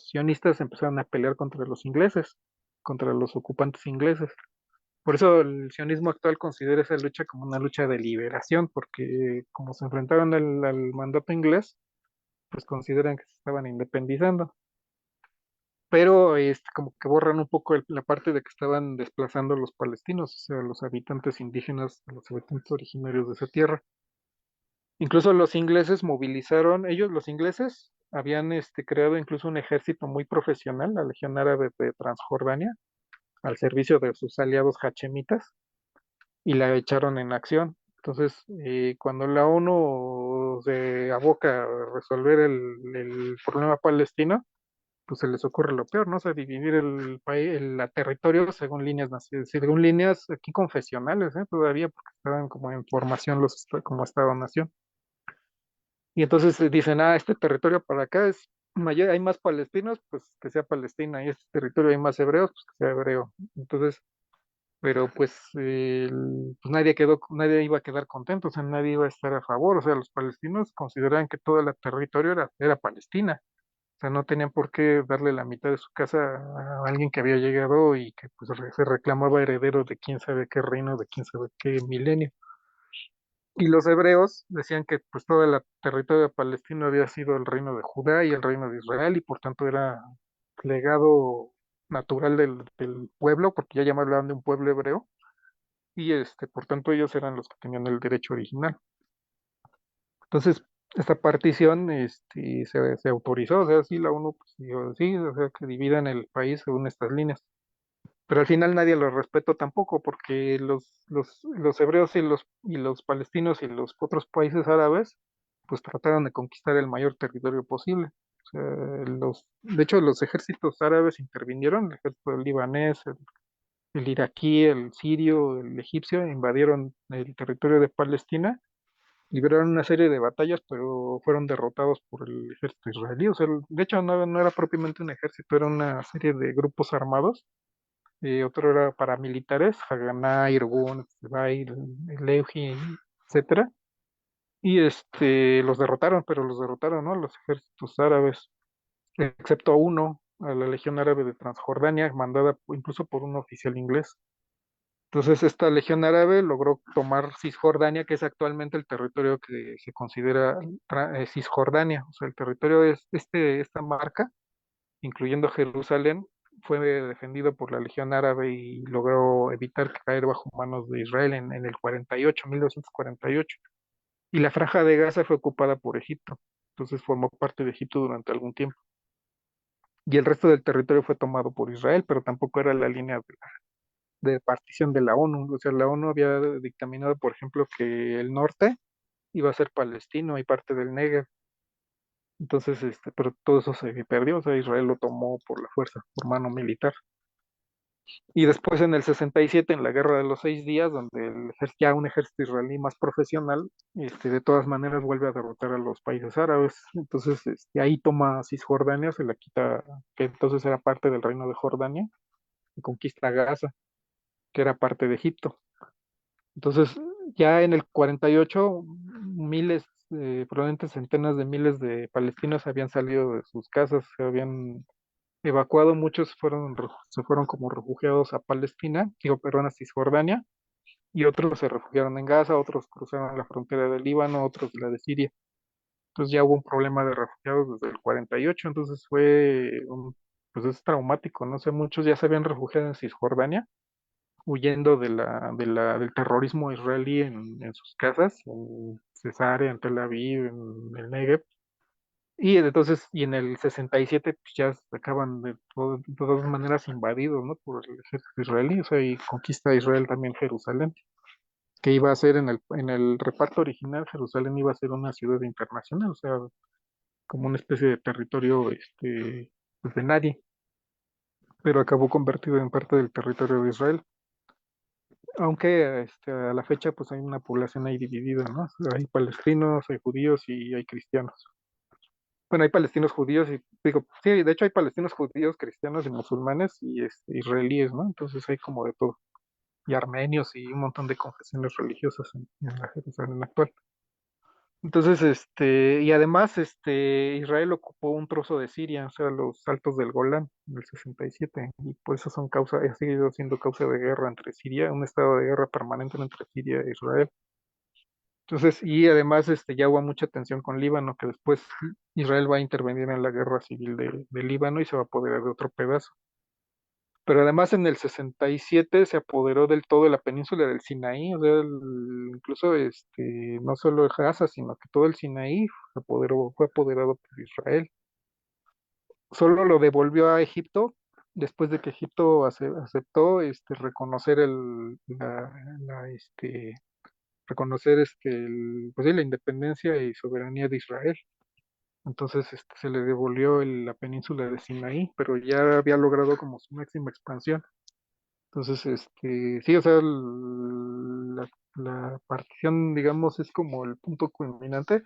sionistas empezaron a pelear contra los ingleses, contra los ocupantes ingleses. Por eso el sionismo actual considera esa lucha como una lucha de liberación, porque como se enfrentaron al mandato inglés, pues consideran que se estaban independizando. Pero como que borran un poco la parte de que estaban desplazando a los palestinos, o sea, los habitantes indígenas, a los habitantes originarios de esa tierra. Incluso los ingleses movilizaron, ellos los ingleses habían creado incluso un ejército muy profesional, la Legión Árabe de Transjordania, al servicio de sus aliados hachemitas, y la echaron en acción. Entonces, cuando la ONU se aboca a resolver el problema palestino, pues se les ocurre lo peor, ¿no? O sea, dividir el país, el territorio según líneas según líneas aquí confesionales, todavía, porque estaban como en formación como Estado-nación. Y entonces dicen, este territorio para acá es mayor, hay más palestinos, pues que sea Palestina, y este territorio hay más hebreos, pues que sea hebreo. Entonces, pero pues, pues nadie iba a quedar contento, o sea, nadie iba a estar a favor, o sea, los palestinos consideraban que todo el territorio era Palestina, o sea, no tenían por qué darle la mitad de su casa a alguien que había llegado y que pues se reclamaba heredero de quién sabe qué reino, de quién sabe qué milenio. Y los hebreos decían que pues todo el territorio palestino había sido el reino de Judá y el reino de Israel y por tanto era legado natural del pueblo, porque ya hablaban de un pueblo hebreo, y por tanto ellos eran los que tenían el derecho original. Entonces, esta partición se autorizó, o sea, sí, la ONU pues, dijo, sí, o sea, que dividan el país según estas líneas. Pero al final nadie lo respetó tampoco, porque los hebreos y los palestinos y los otros países árabes, pues trataron de conquistar el mayor territorio posible. O sea, de hecho, los ejércitos árabes intervinieron, el ejército libanés, el iraquí, el sirio, el egipcio, invadieron el territorio de Palestina, libraron una serie de batallas, pero fueron derrotados por el ejército israelí. O sea, de hecho, no era propiamente un ejército, era una serie de grupos armados, otro era paramilitares, Haganah, Irgun, Tzebai, Leuji, etcétera, y los derrotaron, pero los derrotaron, ¿no? Los ejércitos árabes, excepto uno, a la Legión Árabe de Transjordania, mandada incluso por un oficial inglés. Entonces, esta Legión Árabe logró tomar Cisjordania, que es actualmente el territorio que se considera Cisjordania, o sea, el territorio es esta marca incluyendo Jerusalén, fue defendido por la Legión Árabe y logró evitar caer bajo manos de Israel en el 48, 1948. Y la Franja de Gaza fue ocupada por Egipto, entonces formó parte de Egipto durante algún tiempo. y el resto del territorio fue tomado por Israel, pero tampoco era la línea de partición de la ONU. O sea, la ONU había dictaminado, por ejemplo, que el norte iba a ser palestino y parte del Negev. Entonces, pero todo eso se perdió, o sea, Israel lo tomó por la fuerza, por mano militar. Y después en el 67, en la Guerra de los 6 días, donde ya un ejército israelí más profesional, de todas maneras vuelve a derrotar a los países árabes. Entonces, ahí toma Cisjordania, se la quita, que entonces era parte del reino de Jordania, y conquista Gaza, que era parte de Egipto. Entonces, ya en el 48, miles, probablemente centenas de miles de palestinos habían salido de sus casas, se habían evacuado, muchos se fueron como refugiados a Palestina, digo, perdón, a Cisjordania, y otros se refugiaron en Gaza, otros cruzaron la frontera del Líbano, otros la de Siria. Entonces ya hubo un problema de refugiados desde el 48, entonces pues es traumático, no sé, muchos ya se habían refugiado en Cisjordania, huyendo del terrorismo israelí en sus casas, en Cesarea, en Tel Aviv, en el Negev. Y entonces, y en el 67, pues ya acaban de todas maneras invadidos, ¿no? Por el ejército israelí, o sea, y conquista Israel también Jerusalén, que iba a ser en el reparto original, Jerusalén iba a ser una ciudad internacional, o sea, como una especie de territorio, pues de nadie, pero acabó convertido en parte del territorio de Israel. Aunque a la fecha pues hay una población ahí dividida, ¿no? Hay palestinos, hay judíos y hay cristianos. Bueno, hay palestinos judíos y digo, sí, de hecho hay palestinos judíos, cristianos y musulmanes y israelíes, ¿no? Entonces hay como de todo. Y armenios y un montón de confesiones religiosas en la Jerusalén actual. Entonces, y además, Israel ocupó un trozo de Siria, o sea, los Altos del Golán, en el 67, y por eso ha seguido siendo causa de guerra entre Siria, un estado de guerra permanente entre Siria e Israel. Entonces, y además, ya hubo mucha tensión con Líbano, que después Israel va a intervenir en la guerra civil de Líbano y se va a apoderar de otro pedazo. Pero además en el 67 se apoderó del todo de la península del Sinaí, o sea, incluso no solo Gaza, sino que todo el Sinaí fue apoderado por Israel. Solo lo devolvió a Egipto después de que Egipto aceptó reconocer reconocer pues sí, la independencia y soberanía de Israel. Entonces se le devolvió la península de Sinaí, pero ya había logrado como su máxima expansión. Entonces, sí, o sea, la partición, digamos, es como el punto culminante,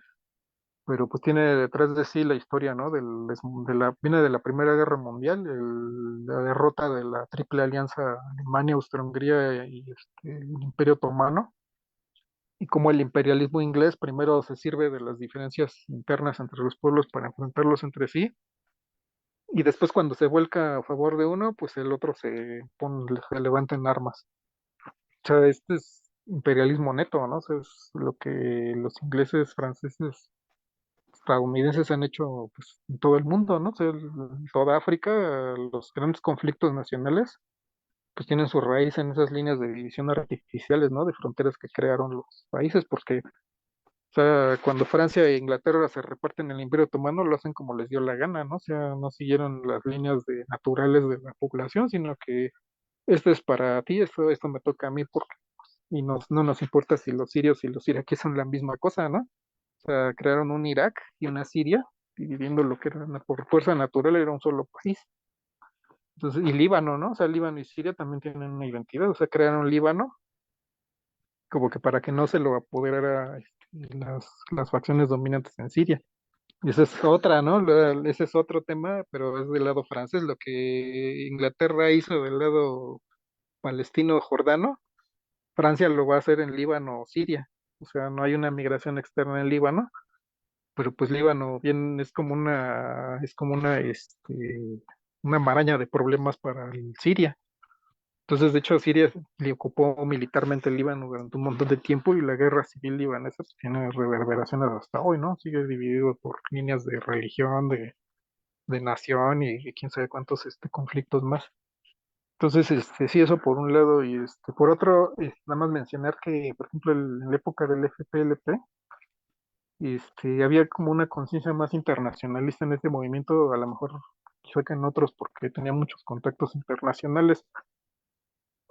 pero pues tiene detrás de sí la historia, ¿no? Viene de la Primera Guerra Mundial, la derrota de la Triple Alianza Alemania, Austria-Hungría y el Imperio Otomano, y cómo el imperialismo inglés primero se sirve de las diferencias internas entre los pueblos para enfrentarlos entre sí, y después cuando se vuelca a favor de uno, pues el otro se levanta en armas. O sea, este es imperialismo neto, ¿no? O sea, es lo que los ingleses, franceses, estadounidenses han hecho pues, en todo el mundo, ¿no? O sea, en toda África, los grandes conflictos nacionales, pues tienen su raíz en esas líneas de división artificiales, ¿no? De fronteras que crearon los países, porque, o sea, cuando Francia e Inglaterra se reparten el Imperio Otomano, lo hacen como les dio la gana, ¿no? O sea, no siguieron las líneas naturales de la población, sino que esto es para ti, esto me toca a mí, y no nos importa si los sirios y los iraquíes son la misma cosa, ¿no? O sea, crearon un Irak y una Siria, dividiendo lo que era por fuerza natural, era un solo país. Entonces, y Líbano, ¿no? O sea, Líbano y Siria también tienen una identidad, o sea, crearon Líbano como que para que no se lo apoderara las facciones dominantes en Siria. Y esa es otra, ¿no? Ese es otro tema, pero es del lado francés, lo que Inglaterra hizo del lado palestino-jordano, Francia lo va a hacer en Líbano o Siria. O sea, no hay una migración externa en Líbano, pero pues Líbano bien una maraña de problemas para Siria. Entonces, de hecho, Siria le ocupó militarmente el Líbano durante un montón de tiempo y la guerra civil libanesa pues, tiene reverberaciones hasta hoy, ¿no? Sigue dividido por líneas de religión, de nación y quién sabe cuántos conflictos más. Entonces, sí, eso por un lado, y por otro, nada más mencionar que, por ejemplo, en la época del FPLP, había como una conciencia más internacionalista en este movimiento, a lo mejor quizá que en otros porque tenía muchos contactos internacionales.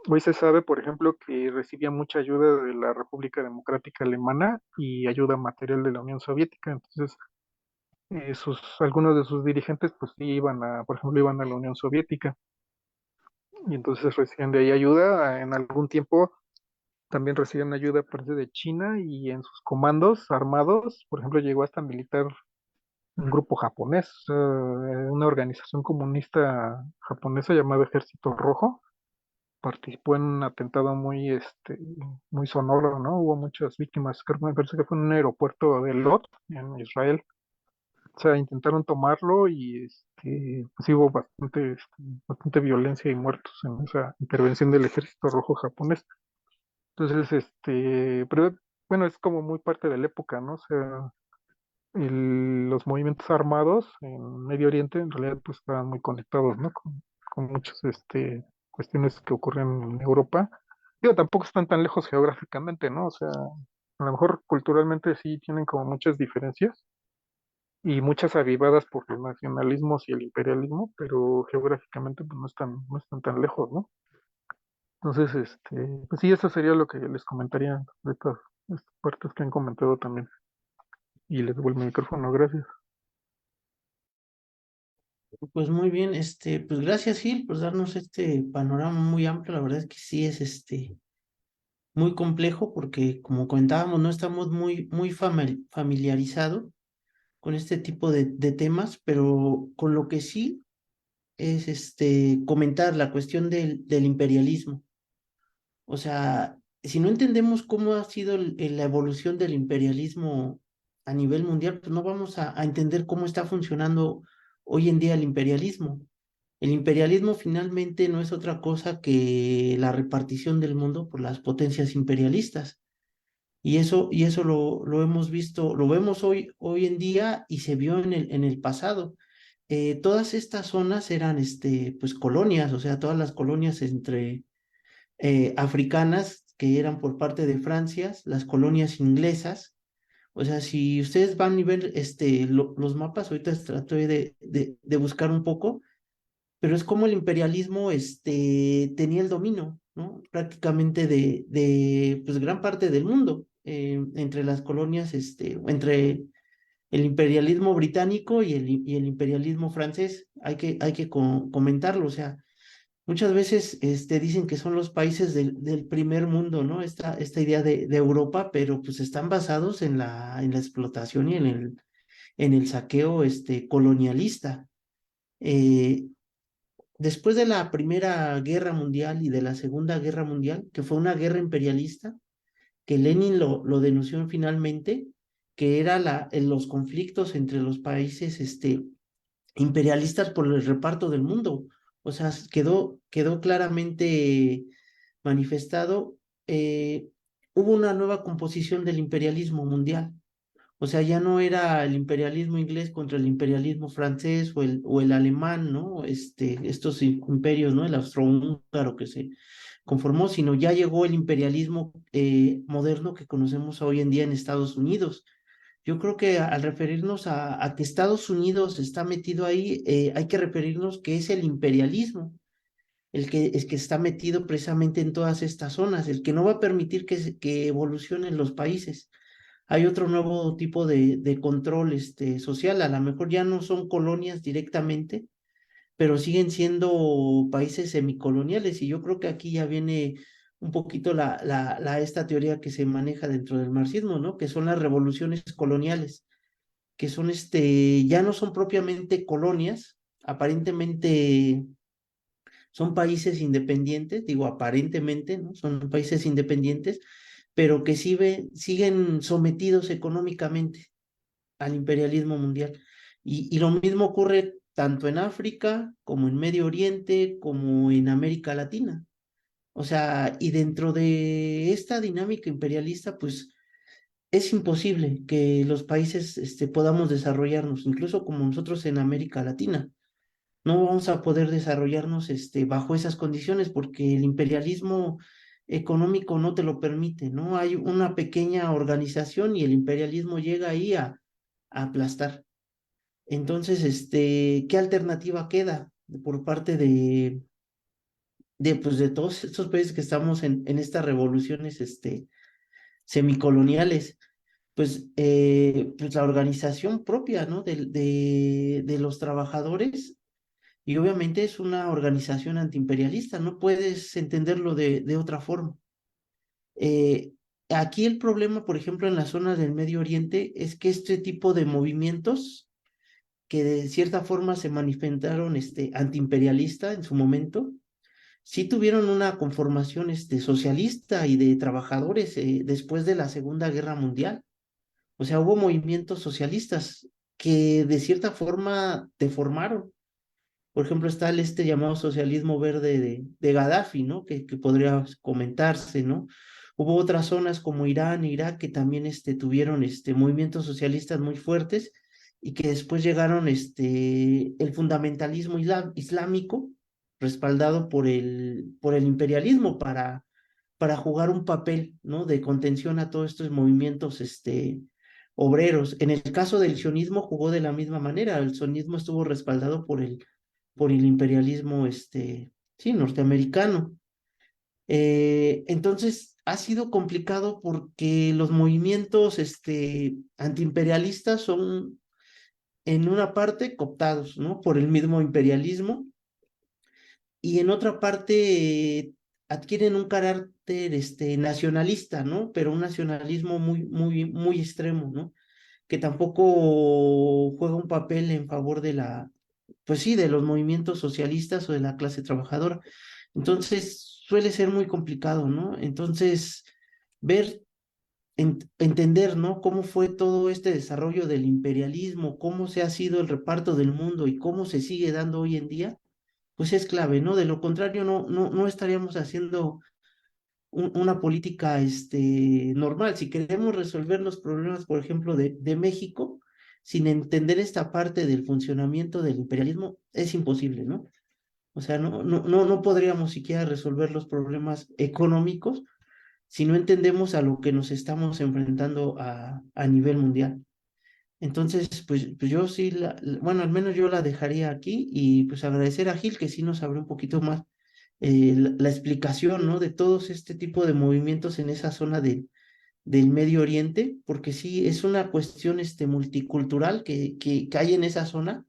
Hoy se sabe, por ejemplo, que recibía mucha ayuda de la República Democrática Alemana y ayuda material de la Unión Soviética. Entonces, algunos de sus dirigentes, pues sí iban por ejemplo, iban a la Unión Soviética y entonces recibían de ahí ayuda. En algún tiempo también recibían ayuda parte de China y en sus comandos armados, por ejemplo, llegó hasta militar un grupo japonés, una organización comunista japonesa llamada Ejército Rojo. Participó en un atentado muy sonoro, ¿no? Hubo muchas víctimas, creo que me parece que fue en un aeropuerto de Lod, en Israel. O sea, intentaron tomarlo y pues sí hubo bastante violencia y muertos en esa intervención del Ejército Rojo japonés. Entonces, pero bueno, es como muy parte de la época, ¿no? O sea, los movimientos armados en Medio Oriente en realidad pues estaban muy conectados, ¿no? Con muchas cuestiones que ocurren en Europa. Digo, tampoco están tan lejos geográficamente, ¿no? O sea, a lo mejor culturalmente sí tienen como muchas diferencias y muchas avivadas por los nacionalismos y el imperialismo, pero geográficamente pues no están tan lejos, ¿no? Entonces, pues sí, eso sería lo que les comentaría de estas partes que han comentado también. Y les devuelvo el micrófono, gracias. Pues muy bien, pues gracias Gil por darnos este panorama muy amplio. La verdad es que sí es muy complejo porque como comentábamos, no estamos muy familiarizados con este tipo de temas, pero con lo que sí es comentar la cuestión del imperialismo. O sea, si no entendemos cómo ha sido la evolución del imperialismo a nivel mundial, pues no vamos a entender cómo está funcionando hoy en día el imperialismo. El imperialismo finalmente no es otra cosa que la repartición del mundo por las potencias imperialistas. Y eso lo hemos visto, lo vemos hoy en día y se vio en el pasado. Todas estas zonas eran pues colonias, o sea, todas las colonias africanas que eran por parte de Francia, las colonias inglesas. O sea, si ustedes van y ven los mapas, ahorita trato de buscar un poco, pero es como el imperialismo tenía el dominio, ¿no? Prácticamente de pues, gran parte del mundo, entre las colonias, entre el imperialismo británico y el imperialismo francés. Hay que comentarlo, o sea, muchas veces dicen que son los países del primer mundo, ¿no? Esta idea de Europa, pero pues están basados en la explotación y en el saqueo colonialista. Eh, Después de la Primera Guerra Mundial y de la Segunda Guerra Mundial, que fue una guerra imperialista, que Lenin lo denunció finalmente, que era los conflictos entre los países imperialistas por el reparto del mundo. O sea, quedó claramente manifestado. Hubo una nueva composición del imperialismo mundial. O sea, ya no era el imperialismo inglés contra el imperialismo francés o el alemán, ¿no? Estos imperios, ¿no? El austrohúngaro que se conformó, sino ya llegó el imperialismo moderno que conocemos hoy en día en Estados Unidos. Yo creo que al referirnos a que Estados Unidos está metido ahí, hay que referirnos que es el imperialismo, el que está metido precisamente en todas estas zonas, el que no va a permitir que evolucionen los países. Hay otro nuevo tipo de control social, a lo mejor ya no son colonias directamente, pero siguen siendo países semicoloniales, y yo creo que aquí ya viene un poquito esta teoría que se maneja dentro del marxismo, ¿no? Que son las revoluciones coloniales, que son ya no son propiamente colonias, aparentemente son países independientes, digo aparentemente, ¿no? Son países independientes, pero que siguen sometidos económicamente al imperialismo mundial. Y lo mismo ocurre tanto en África como en Medio Oriente, como en América Latina. O sea, y dentro de esta dinámica imperialista, pues es imposible que los países podamos desarrollarnos, incluso como nosotros en América Latina. No vamos a poder desarrollarnos bajo esas condiciones porque el imperialismo económico no te lo permite, ¿no? Hay una pequeña organización y el imperialismo llega ahí a aplastar. Entonces, ¿qué alternativa queda por parte pues, de todos estos países que estamos en estas revoluciones, semicoloniales? Pues la organización propia, ¿no? De los trabajadores, y obviamente es una organización antiimperialista, no puedes entenderlo de otra forma. Eh, Aquí el problema, por ejemplo, en las zonas del Medio Oriente, es que este tipo de movimientos que de cierta forma se manifestaron antiimperialista en su momento, sí tuvieron una conformación socialista y de trabajadores después de la Segunda Guerra Mundial. O sea, hubo movimientos socialistas que de cierta forma deformaron. Por ejemplo, está el llamado socialismo verde de Gaddafi, ¿no? Que podría comentarse, ¿no? Hubo otras zonas como Irán, Irak, que también tuvieron movimientos socialistas muy fuertes y que después llegaron el fundamentalismo islámico, respaldado por el imperialismo para jugar un papel, ¿no? De contención a todos estos movimientos obreros. En el caso del sionismo jugó de la misma manera. El sionismo estuvo respaldado por el imperialismo, sí, norteamericano. Entonces, ha sido complicado porque los movimientos, antiimperialistas son, en una parte, cooptados, ¿no? Por el mismo imperialismo, y en otra parte, adquieren un carácter, nacionalista, ¿no? Pero un nacionalismo muy, muy, muy extremo, ¿no? Que tampoco juega un papel en favor pues sí, de los movimientos socialistas o de la clase trabajadora. Entonces, suele ser muy complicado, ¿no? Entonces, ver, entender, ¿no? Cómo fue todo este desarrollo del imperialismo, cómo se ha sido el reparto del mundo y cómo se sigue dando hoy en día, pues es clave, ¿no? De lo contrario, no estaríamos haciendo una política normal. Si queremos resolver los problemas, por ejemplo, de México, sin entender esta parte del funcionamiento del imperialismo, es imposible, ¿no? O sea, no podríamos siquiera resolver los problemas económicos si no entendemos a lo que nos estamos enfrentando a nivel mundial. Entonces, pues yo sí, bueno, al menos yo la dejaría aquí, y pues agradecer a Gil que sí nos abrió un poquito más la explicación, ¿no? De todos este tipo de movimientos en esa zona del Medio Oriente, porque sí, es una cuestión multicultural que hay en esa zona,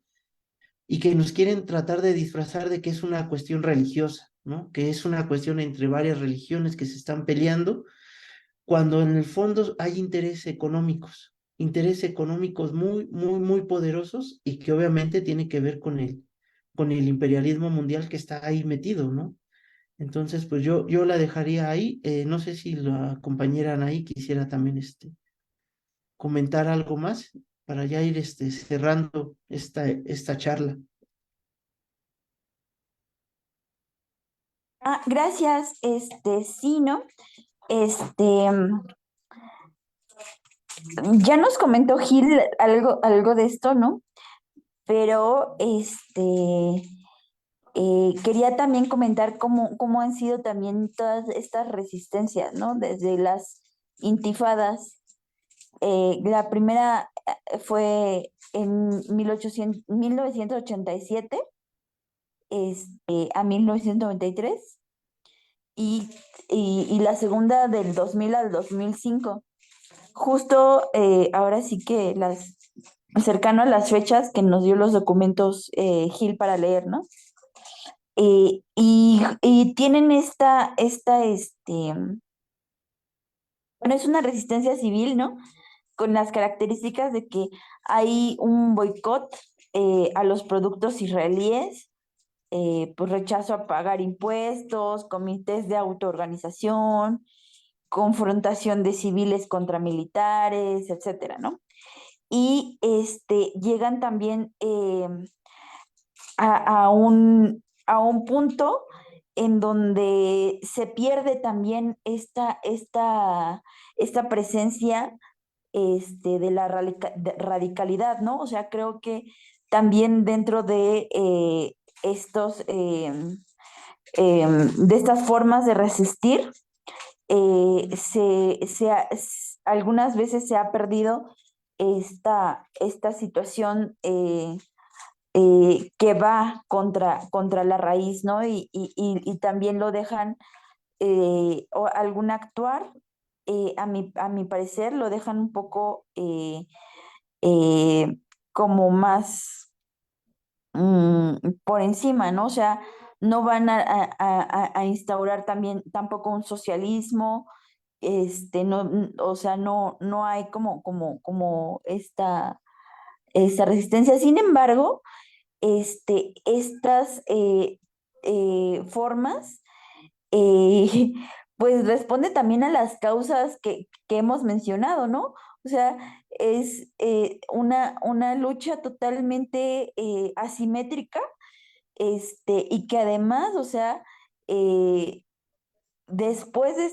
y que nos quieren tratar de disfrazar de que es una cuestión religiosa, ¿no? Que es una cuestión entre varias religiones que se están peleando, cuando en el fondo hay intereses económicos muy, muy, muy poderosos, y que obviamente tiene que ver con el imperialismo mundial que está ahí metido, ¿no? Entonces, pues yo la dejaría ahí. No sé si la compañera Anaí quisiera también comentar algo más para ya ir cerrando esta charla. Gracias, sí, ¿no? Este, ya nos comentó Gil algo de esto, ¿no? Pero quería también comentar cómo han sido también todas estas resistencias, ¿no? Desde las intifadas. La primera fue en 1987 a 1993, y la segunda del 2000 al 2005. Justo ahora sí que cercano a las fechas que nos dio los documentos Gil para leer, ¿no? Y tienen bueno, es una resistencia civil, ¿no? Con las características de que hay un boicot a los productos israelíes, pues rechazo a pagar impuestos, comités de autoorganización, confrontación de civiles contra militares, etcétera, ¿no? Y llegan también a un punto en donde se pierde también esta presencia de la radicalidad, ¿no? O sea, creo que también dentro de de estas formas de resistir, algunas veces se ha perdido esta situación que va contra la raíz, ¿no? Y también lo dejan, o algún actuar, a mi parecer, lo dejan un poco eh, como más por encima, ¿no? O sea, no van a instaurar también tampoco un socialismo, no, o sea, no hay como esta resistencia. Sin embargo, estas formas, eh, pues responde también a las causas que hemos mencionado, ¿no? O sea, es una lucha totalmente asimétrica, y que además, o sea, eh, después de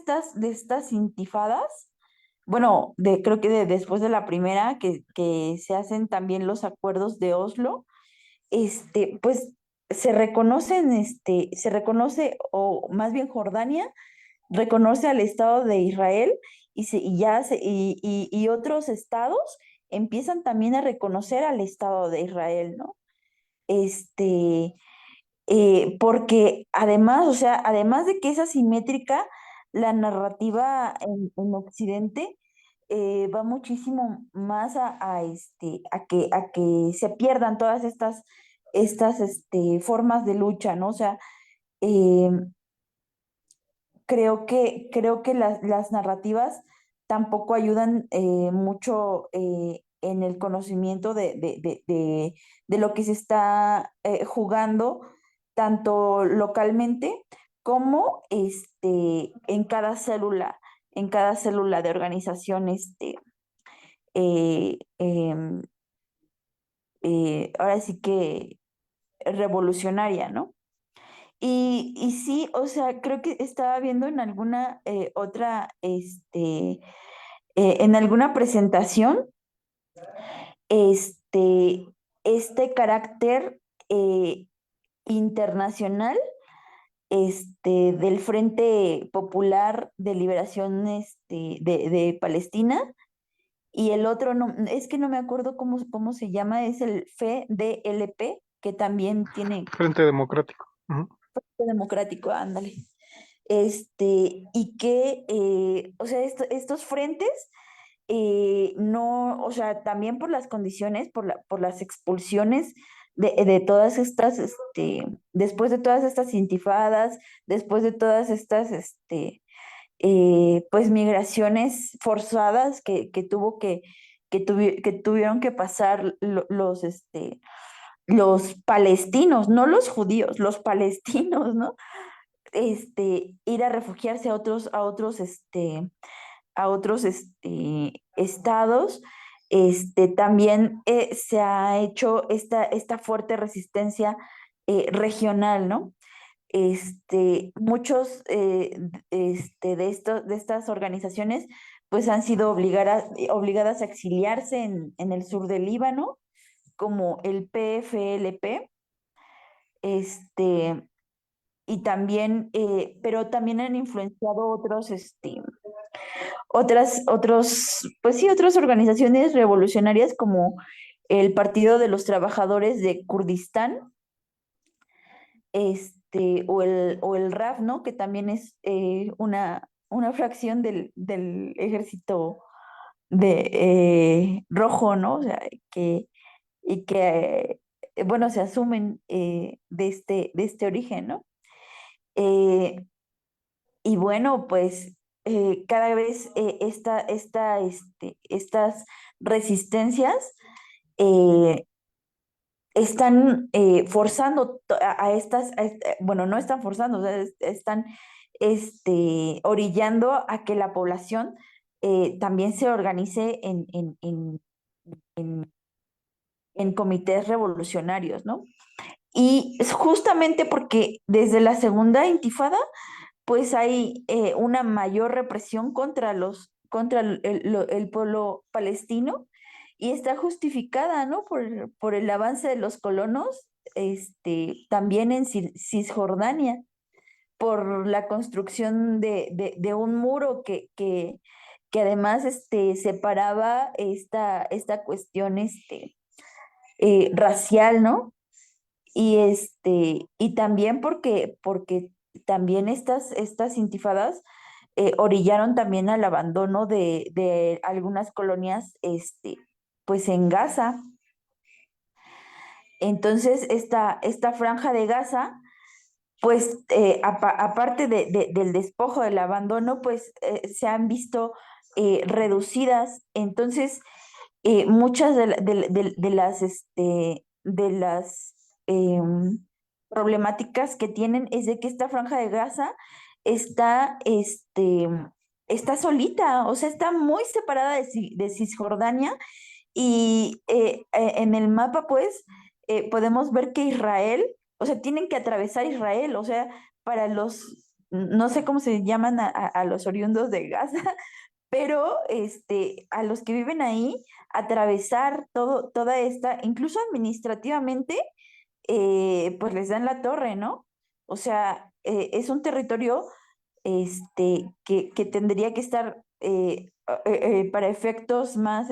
estas intifadas, bueno, creo que después de la primera, que se hacen también los acuerdos de Oslo, pues se reconoce, o más bien Jordania reconoce al Estado de Israel, y otros estados empiezan también a reconocer al Estado de Israel, ¿no? Este, Porque además, o sea, además de que es asimétrica, la narrativa en Occidente va muchísimo más a que se pierdan todas estas formas de lucha, ¿no? O sea, eh, creo que las narrativas tampoco ayudan mucho en el conocimiento de lo que se está jugando, tanto localmente como en cada célula de organización, eh, em, ahora sí que revolucionaria, ¿no? Y sí, o sea, creo que estaba viendo en alguna otra, en alguna presentación, este, este carácter eh, internacional, del Frente Popular de Liberación, de Palestina, y el otro, no, es que no me acuerdo cómo se llama, es el FDLP, que también tiene Frente Democrático. Ujú. democrático, ándale. Y que, o sea, estos frentes, no, o sea, también por las condiciones, por las expulsiones de todas estas, después de todas estas intifadas, después de todas estas, pues migraciones forzadas que tuvieron que pasar los palestinos, no los judíos, los palestinos, ¿no? Ir a refugiarse a otros estados. También se ha hecho esta fuerte resistencia regional, ¿no? Muchos de estas organizaciones pues han sido obligadas a exiliarse en el sur del Líbano, como el PFLP, este, y también, pero también han influenciado pues sí, otras organizaciones revolucionarias, como el Partido de los Trabajadores de Kurdistán, o el RAF, ¿no? Que también es una fracción del ejército rojo, ¿no? O sea, bueno, se asumen de este origen, ¿no? Eh, y bueno, pues cada vez estas resistencias eh, están forzando bueno, no están forzando, o sea, están orillando a que la población también se organice en comités revolucionarios, ¿no? Y es justamente porque desde la segunda intifada, pues hay una mayor represión contra el pueblo palestino, y está justificada, ¿no? Por el avance de los colonos, también en Cisjordania, por la construcción de un muro que además separaba esta cuestión racial, ¿no? Y también porque también estas intifadas orillaron también al abandono de algunas colonias, pues en Gaza. Entonces, esta franja de Gaza, pues aparte del despojo, del abandono, pues se han visto reducidas. Entonces, muchas de las problemáticas que tienen es de que esta franja de Gaza está, está solita, o sea, está muy separada de Cisjordania y en el mapa, pues, podemos ver que Israel, o sea, tienen que atravesar Israel, o sea, para no sé cómo se llaman a los oriundos de Gaza, pero a los que viven ahí, atravesar toda esta, incluso administrativamente, pues les dan la torre, ¿no? O sea, es un territorio que tendría que estar para efectos más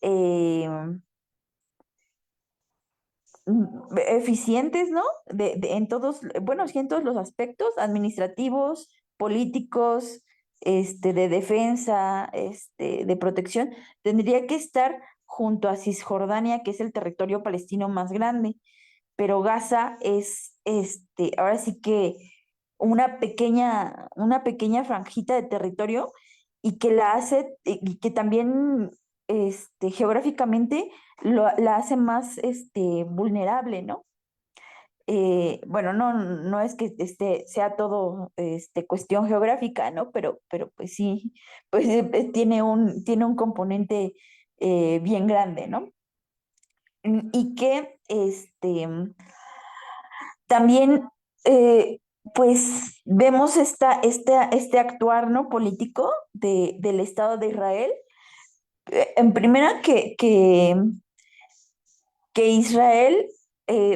eh, eficientes, ¿no? En todos, bueno, sí, en todos los aspectos administrativos, políticos, de defensa, de protección, tendría que estar junto a Cisjordania, que es el territorio palestino más grande, pero Gaza es, ahora sí que una pequeña franjita de territorio y que la hace, y que también, geográficamente la hace más, vulnerable, ¿no? Bueno, no es que sea todo cuestión geográfica, ¿no? Pero pues sí, pues tiene un componente bien grande, ¿no? Y que también, pues vemos este actuar, ¿no? Político del Estado de Israel. En primera, que Israel,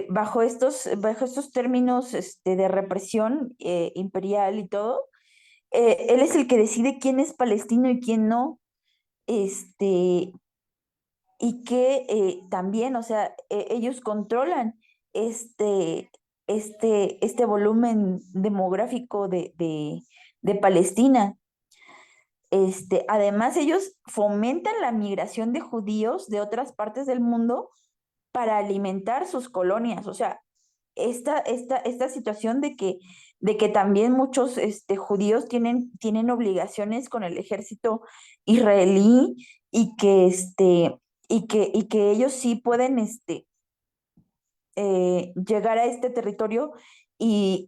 bajo estos términos de represión imperial y todo, él es el que decide quién es palestino y quién no, este, y que también, o sea, ellos controlan este, este volumen demográfico de Palestina. Además, ellos fomentan la migración de judíos de otras partes del mundo para alimentar sus colonias. O sea, esta situación de que también muchos judíos tienen obligaciones con el ejército israelí y que ellos sí pueden llegar a este territorio y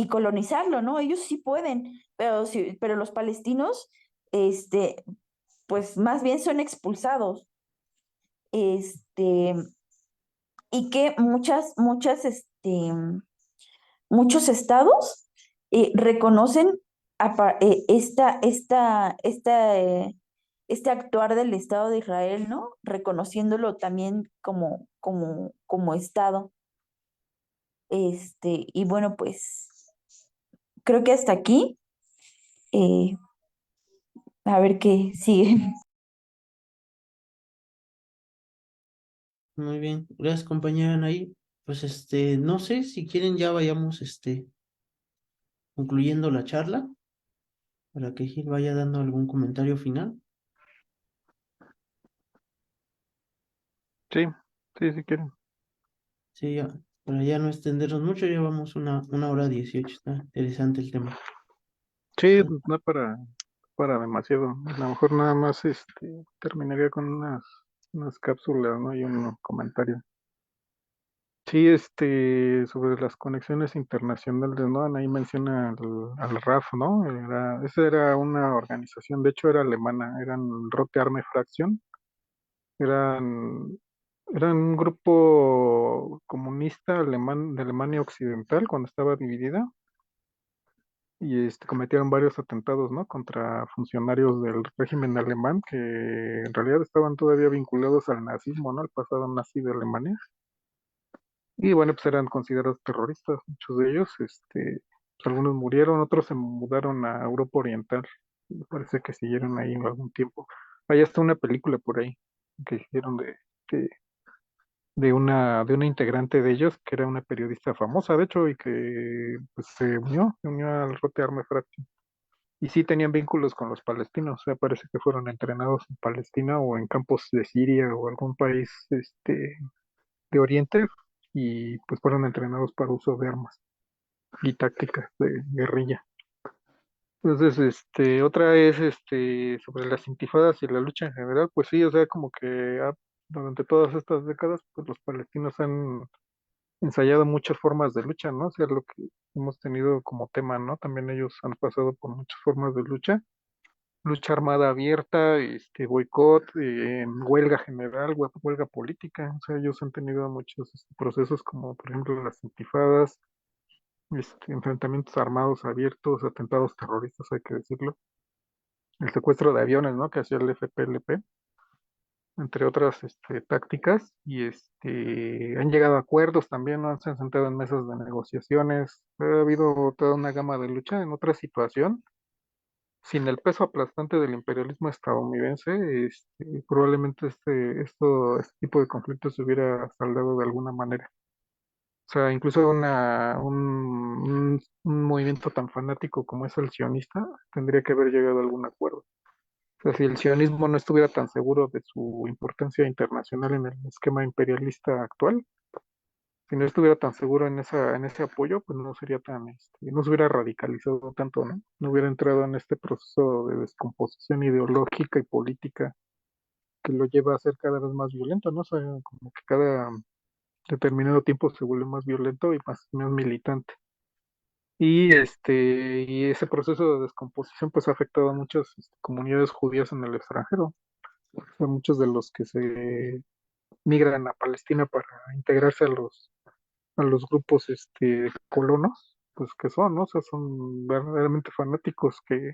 colonizarlo, ¿no? Ellos sí pueden, pero los palestinos, pues más bien son expulsados. Este, y que muchos estados reconocen este actuar del Estado de Israel, ¿no? Reconociéndolo también como Estado. Y bueno, pues creo que hasta aquí, eh, a ver qué sigue. Muy bien, gracias compañera Anaí. Pues no sé si quieren ya vayamos concluyendo la charla para que Gil vaya dando algún comentario final. Sí, sí, si quieren. Sí, ya, para ya no extendernos mucho, ya vamos una hora 18. Está interesante el tema. Sí, no para demasiado. A lo mejor nada más terminaría con unas cápsulas, ¿no? Y un comentario. Sí, sobre las conexiones internacionales, ¿no? Ahí menciona al RAF, ¿no? Esa era una organización, de hecho era alemana, eran Rote Arme Fraktion, eran, eran un grupo comunista alemán de Alemania Occidental cuando estaba dividida y cometieron varios atentados, ¿no? Contra funcionarios del régimen alemán que en realidad estaban todavía vinculados al nazismo, ¿no? Al pasado nazi de Alemania. Y bueno, pues eran considerados terroristas, muchos de ellos, pues algunos murieron, otros se mudaron a Europa Oriental. Me parece que siguieron ahí en algún tiempo. Hay hasta una película por ahí que hicieron de, de una integrante de ellos, que era una periodista famosa, de hecho, y que pues, se unió al Rote Arme Fraktion. Y sí tenían vínculos con los palestinos, o sea, parece que fueron entrenados en Palestina o en campos de Siria o algún país de Oriente, y pues fueron entrenados para uso de armas y tácticas de guerrilla. Entonces, otra es sobre las intifadas y la lucha en general, pues sí, o sea, como que durante todas estas décadas, pues los palestinos han ensayado muchas formas de lucha, ¿no? O sea, lo que hemos tenido como tema, ¿no? También ellos han pasado por muchas formas de lucha armada abierta, boicot, huelga general, huelga política, o sea, ellos han tenido muchos procesos como, por ejemplo, las intifadas, enfrentamientos armados abiertos, atentados terroristas, hay que decirlo, el secuestro de aviones, ¿no? Que hacía el FPLP, entre otras tácticas, y han llegado a acuerdos también, ¿no? Se han sentado en mesas de negociaciones, ha habido toda una gama de lucha en otra situación. Sin el peso aplastante del imperialismo estadounidense, probablemente este tipo de conflictos se hubiera saldado de alguna manera. O sea, incluso un movimiento tan fanático como es el sionista tendría que haber llegado a algún acuerdo. O sea, si el sionismo no estuviera tan seguro de su importancia internacional en el esquema imperialista actual, si no estuviera tan seguro en ese apoyo, pues no sería no se hubiera radicalizado tanto, ¿no? No hubiera entrado en este proceso de descomposición ideológica y política que lo lleva a ser cada vez más violento, ¿no? O sea, como que cada determinado tiempo se vuelve más violento y más militante. Y ese proceso de descomposición pues ha afectado a muchas comunidades judías en el extranjero. O sea, muchos de los que se migran a Palestina para integrarse a los grupos colonos, pues que son, ¿no? O sea, son verdaderamente fanáticos que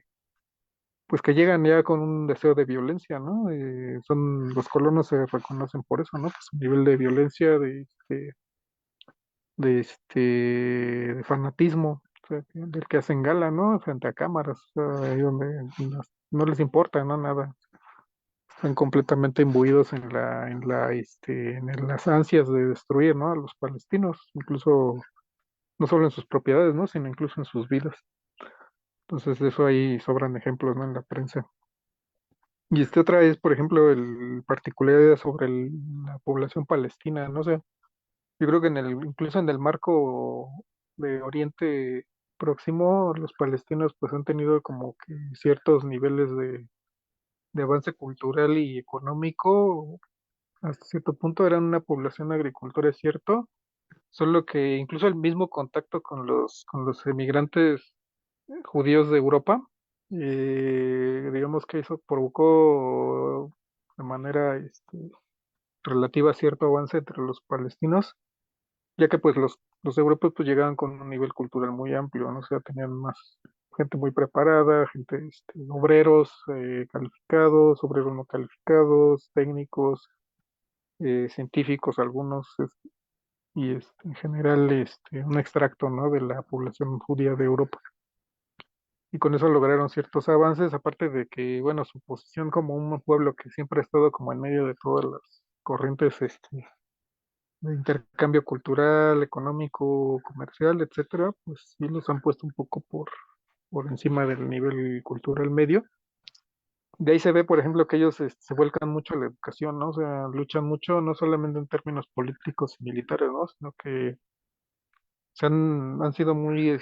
pues que llegan ya con un deseo de violencia, ¿no? Los colonos se reconocen por eso, ¿no? Pues un nivel de violencia, de fanatismo, o sea, del que hacen gala, ¿no? Frente a cámaras, o sea, ahí donde no les importa, ¿no? Nada. Están completamente imbuidos en las ansias de destruir, ¿no? A los palestinos, incluso no solo en sus propiedades, ¿no? Sino incluso en sus vidas. Entonces, de eso ahí sobran ejemplos, ¿no? En la prensa. Y otra es, por ejemplo, el particularidad sobre la población palestina, no sé, yo creo que incluso en el marco de Oriente Próximo, los palestinos pues han tenido como que ciertos niveles de avance cultural y económico, hasta cierto punto eran una población agricultora, es cierto, solo que incluso el mismo contacto con los emigrantes judíos de Europa, digamos que eso provocó de manera relativa cierto avance entre los palestinos, ya que pues los europeos pues llegaban con un nivel cultural muy amplio, ¿no? O sea, tenían más gente muy preparada, gente, obreros calificados, obreros no calificados, técnicos, científicos algunos, y en general un extracto, ¿no? De la población judía de Europa. Y con eso lograron ciertos avances, aparte de que, bueno, su posición como un pueblo que siempre ha estado como en medio de todas las corrientes de intercambio cultural, económico, comercial, etcétera, pues sí los han puesto un poco por encima del nivel cultural medio. De ahí se ve, por ejemplo, que ellos se vuelcan mucho a la educación, ¿no? O sea, luchan mucho, no solamente en términos políticos y militares, ¿no? Sino que han sido muy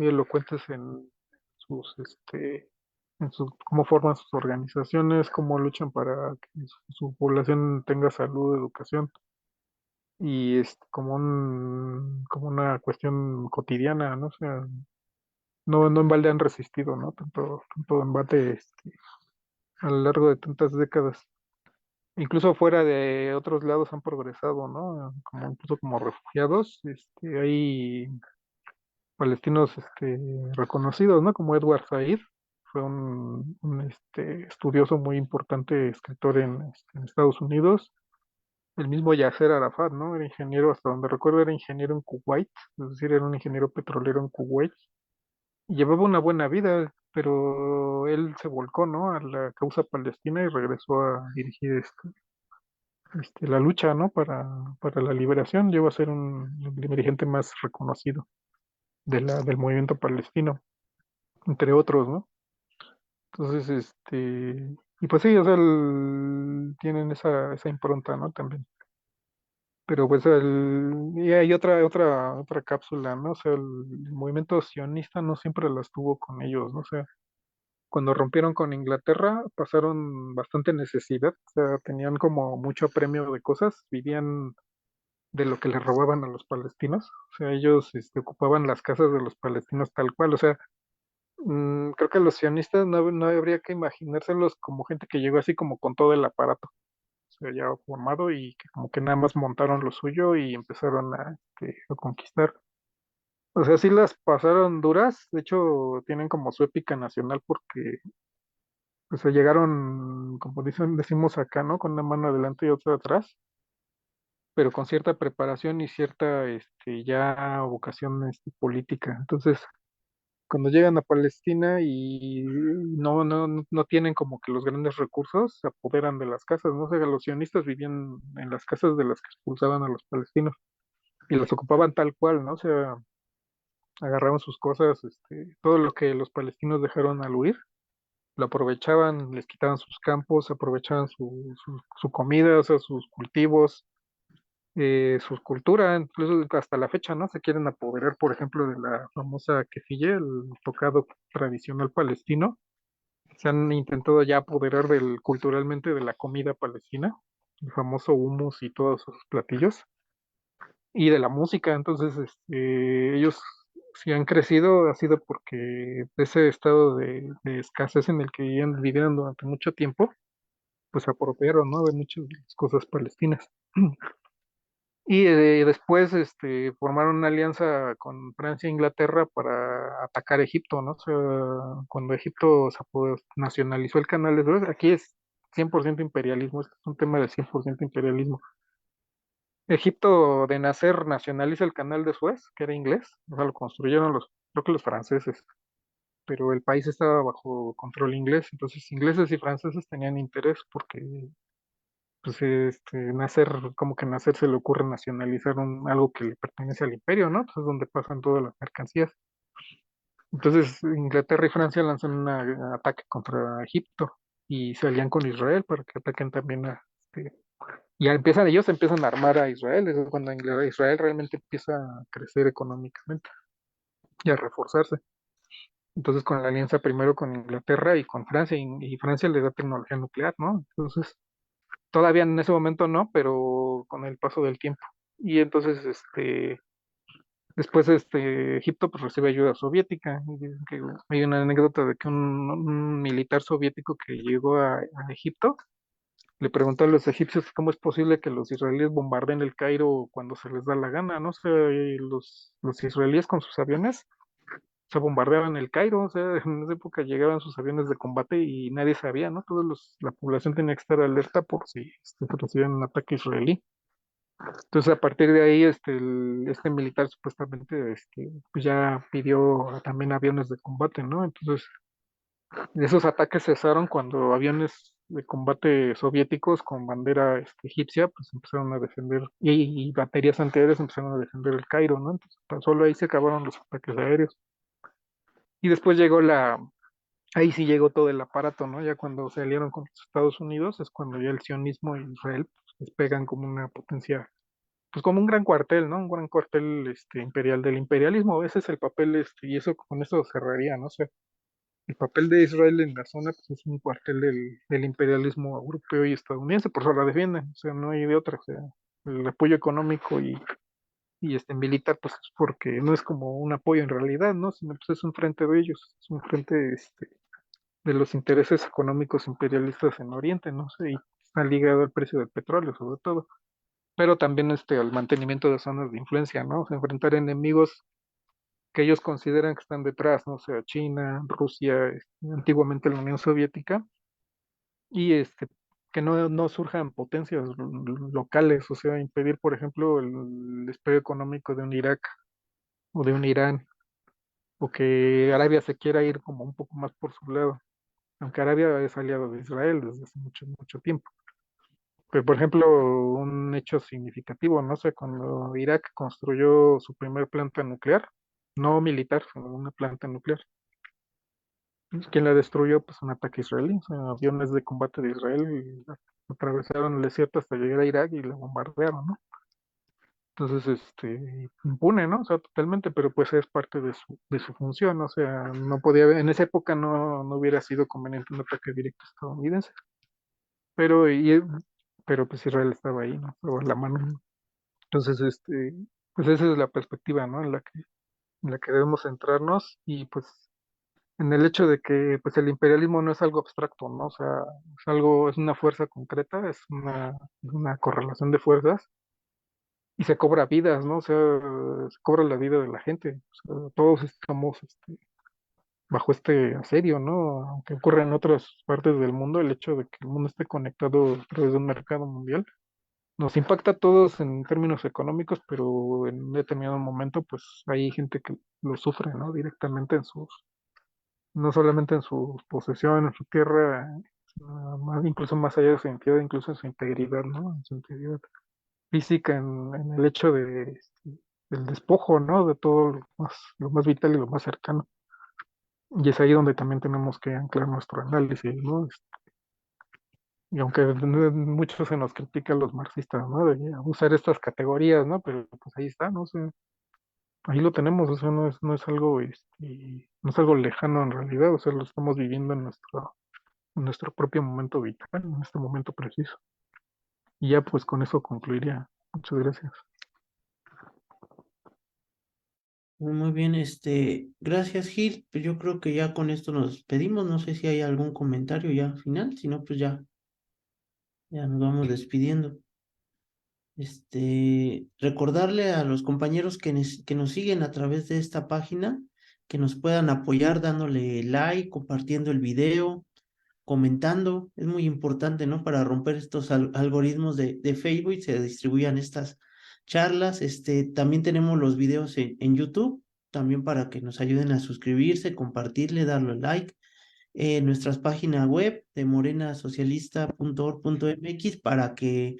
elocuentes sus, cómo forman sus organizaciones, cómo luchan para que su población tenga salud, educación, y es como una cuestión cotidiana, ¿no? O sea, no en balde han resistido, ¿no? Tanto embate a lo largo de tantas décadas. Incluso fuera de otros lados han progresado, ¿no? Incluso como refugiados, hay palestinos reconocidos, ¿no? Como Edward Said, fue un estudioso muy importante, escritor en Estados Unidos, el mismo Yasser Arafat, ¿no? Era ingeniero, hasta donde recuerdo, era ingeniero en Kuwait, es decir, era un ingeniero petrolero en Kuwait. Y llevaba una buena vida, pero él se volcó, ¿no? A la causa palestina y regresó a dirigir la lucha, ¿no? Para la liberación. Llegó a ser un dirigente más reconocido del movimiento palestino, entre otros, ¿no? Entonces, y pues sí, o sea, tienen esa impronta, ¿no? También. Pero pues y hay otra cápsula, ¿no? O sea, el movimiento sionista no siempre la estuvo con ellos, ¿no? O sea, cuando rompieron con Inglaterra pasaron bastante necesidad, o sea, tenían como mucho apremio de cosas, vivían de lo que les robaban a los palestinos, o sea, ellos ocupaban las casas de los palestinos tal cual, o sea, creo que los sionistas no habría que imaginárselos como gente que llegó así como con todo el aparato, o sea, ya formado y que como que nada más montaron lo suyo y empezaron a conquistar. O sea, sí las pasaron duras, de hecho tienen como su épica nacional porque pues se llegaron, como decimos acá, ¿no? Con una mano adelante y otra atrás, pero con cierta preparación y cierta ya vocación política. Entonces, cuando llegan a Palestina y no tienen como que los grandes recursos, se apoderan de las casas, ¿no? O sea, los sionistas vivían en las casas de las que expulsaban a los palestinos y las ocupaban tal cual, ¿no? O sea, agarraban sus cosas, todo lo que los palestinos dejaron al huir, lo aprovechaban, les quitaban sus campos, aprovechaban su comida, o sea, sus cultivos, su cultura, incluso hasta la fecha, ¿no? Se quieren apoderar, por ejemplo, de la famosa kefiyeh, el tocado tradicional palestino. Se han intentado ya apoderar culturalmente de la comida palestina, el famoso hummus y todos esos platillos, y de la música. Entonces, ellos si han crecido ha sido porque ese estado de escasez en el que vivieron durante mucho tiempo, pues se apropiaron, ¿no? De muchas de las cosas palestinas. Y después formaron una alianza con Francia e Inglaterra para atacar Egipto, ¿no? O sea, cuando Egipto nacionalizó el canal de Suez, aquí es 100% imperialismo, este es un tema de 100% imperialismo. Egipto de nacer nacionaliza el canal de Suez, que era inglés, o sea, lo construyeron creo que los franceses, pero el país estaba bajo control inglés, entonces ingleses y franceses tenían interés porque pues como que nacer se le ocurre nacionalizar algo que le pertenece al imperio, ¿no? Entonces es donde pasan todas las mercancías. Entonces Inglaterra y Francia lanzan un ataque contra Egipto y se alían con Israel para que ataquen también ya ellos empiezan a armar a Israel, es cuando Israel realmente empieza a crecer económicamente y a reforzarse. Entonces con la alianza primero con Inglaterra y con Francia, y Francia le da tecnología nuclear, ¿no? Entonces todavía en ese momento no, pero con el paso del tiempo. Y entonces, después, Egipto pues recibe ayuda soviética. Y dicen que hay una anécdota de que un militar soviético que llegó a Egipto le preguntó a los egipcios cómo es posible que los israelíes bombardeen el Cairo cuando se les da la gana, ¿no? O sea, los israelíes con sus aviones se bombardeaban el Cairo, o sea, en esa época llegaban sus aviones de combate y nadie sabía, ¿no? La población tenía que estar alerta por si recibían un ataque israelí. Entonces, a partir de ahí, este militar supuestamente pues ya pidió también aviones de combate, ¿no? Entonces, esos ataques cesaron cuando aviones de combate soviéticos con bandera egipcia, pues empezaron a defender, y baterías antiaéreas empezaron a defender el Cairo, ¿no? Entonces, tan solo ahí se acabaron los ataques aéreos. Y después ahí sí llegó todo el aparato, ¿no? Ya cuando se aliaron con los Estados Unidos, es cuando ya el sionismo y Israel pues, despegan como una potencia, pues como un gran cuartel, ¿no? Un gran cuartel imperial del imperialismo. Ese es el papel, y eso con eso cerraría, ¿no? O sea, el papel de Israel en la zona pues, es un cuartel del imperialismo europeo y estadounidense, por eso la defienden, o sea, no hay de otra, o sea, el apoyo económico y militar, pues es porque no es como un apoyo en realidad, ¿no? Sino pues es un frente de ellos, es un frente de los intereses económicos imperialistas en Oriente, ¿no? sé, y está ligado al precio del petróleo, sobre todo, pero también al mantenimiento de zonas de influencia, ¿no? O sea, enfrentar enemigos que ellos consideran que están detrás, no sé, China, Rusia, antiguamente la Unión Soviética, y que no surjan potencias locales, o sea, impedir, por ejemplo, el despegue económico de un Irak o de un Irán, o que Arabia se quiera ir como un poco más por su lado, aunque Arabia es aliado de Israel desde hace mucho, mucho tiempo. Pero, por ejemplo, un hecho significativo, no sé, cuando Irak construyó su primer planta nuclear, no militar, sino una planta nuclear, ¿quién la destruyó? Pues un ataque israelí, o sea, aviones de combate de Israel atravesaron el desierto hasta llegar a Irak y la bombardearon, ¿no? Entonces, impune, ¿no? O sea, totalmente, pero pues es parte de su función, o sea, no podía haber, en esa época no hubiera sido conveniente un ataque directo estadounidense, pero, pero pues Israel estaba ahí, ¿no? Estaba a la mano, ¿no? Entonces, pues esa es la perspectiva, ¿no? En la que debemos centrarnos y pues en el hecho de que pues el imperialismo no es algo abstracto, ¿no? O sea, es una fuerza concreta, es una correlación de fuerzas y se cobra vidas, ¿no? O sea, se cobra la vida de la gente. O sea, todos estamos bajo este asedio, ¿no? Aunque ocurra en otras partes del mundo, el hecho de que el mundo esté conectado a través de un mercado mundial nos impacta a todos en términos económicos, pero en un determinado momento, pues hay gente que lo sufre, ¿no? Directamente no solamente en su posesión, en su tierra, incluso más allá de su identidad, incluso en su integridad, ¿no? En su integridad física, en el hecho del despojo, ¿no? De todo lo más vital y lo más cercano. Y es ahí donde también tenemos que anclar nuestro análisis, ¿no? Y aunque mucho se nos critica a los marxistas, ¿no? De usar estas categorías, ¿no? Pero pues ahí está, ¿no? O sea, ahí lo tenemos, o sea, no es algo lejano en realidad, o sea, lo estamos viviendo en nuestro propio momento vital, en este momento preciso. Y ya pues con eso concluiría. Muchas gracias. Muy bien, gracias Gil. Pues yo creo que ya con esto nos despedimos. No sé si hay algún comentario ya final, si no, pues ya nos vamos despidiendo. Recordarle a los compañeros que nos siguen a través de esta página que nos puedan apoyar dándole like, compartiendo el video, comentando. Es muy importante, ¿no? Para romper estos algoritmos de Facebook y se distribuyan estas charlas. También tenemos los videos en YouTube, también para que nos ayuden a suscribirse, compartirle, darle like. Nuestras páginas web de morenasocialista.org.mx para que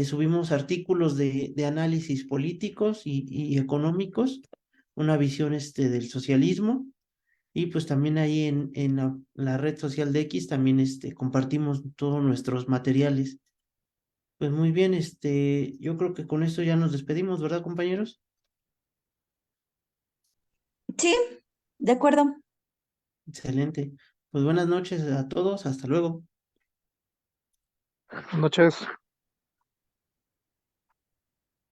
subimos artículos de análisis políticos y económicos, una visión del socialismo, y pues también ahí en la red social de X también compartimos todos nuestros materiales. Pues muy bien, yo creo que con esto ya nos despedimos, ¿verdad, compañeros? Sí, de acuerdo. Excelente. Pues buenas noches a todos, hasta luego. Buenas noches.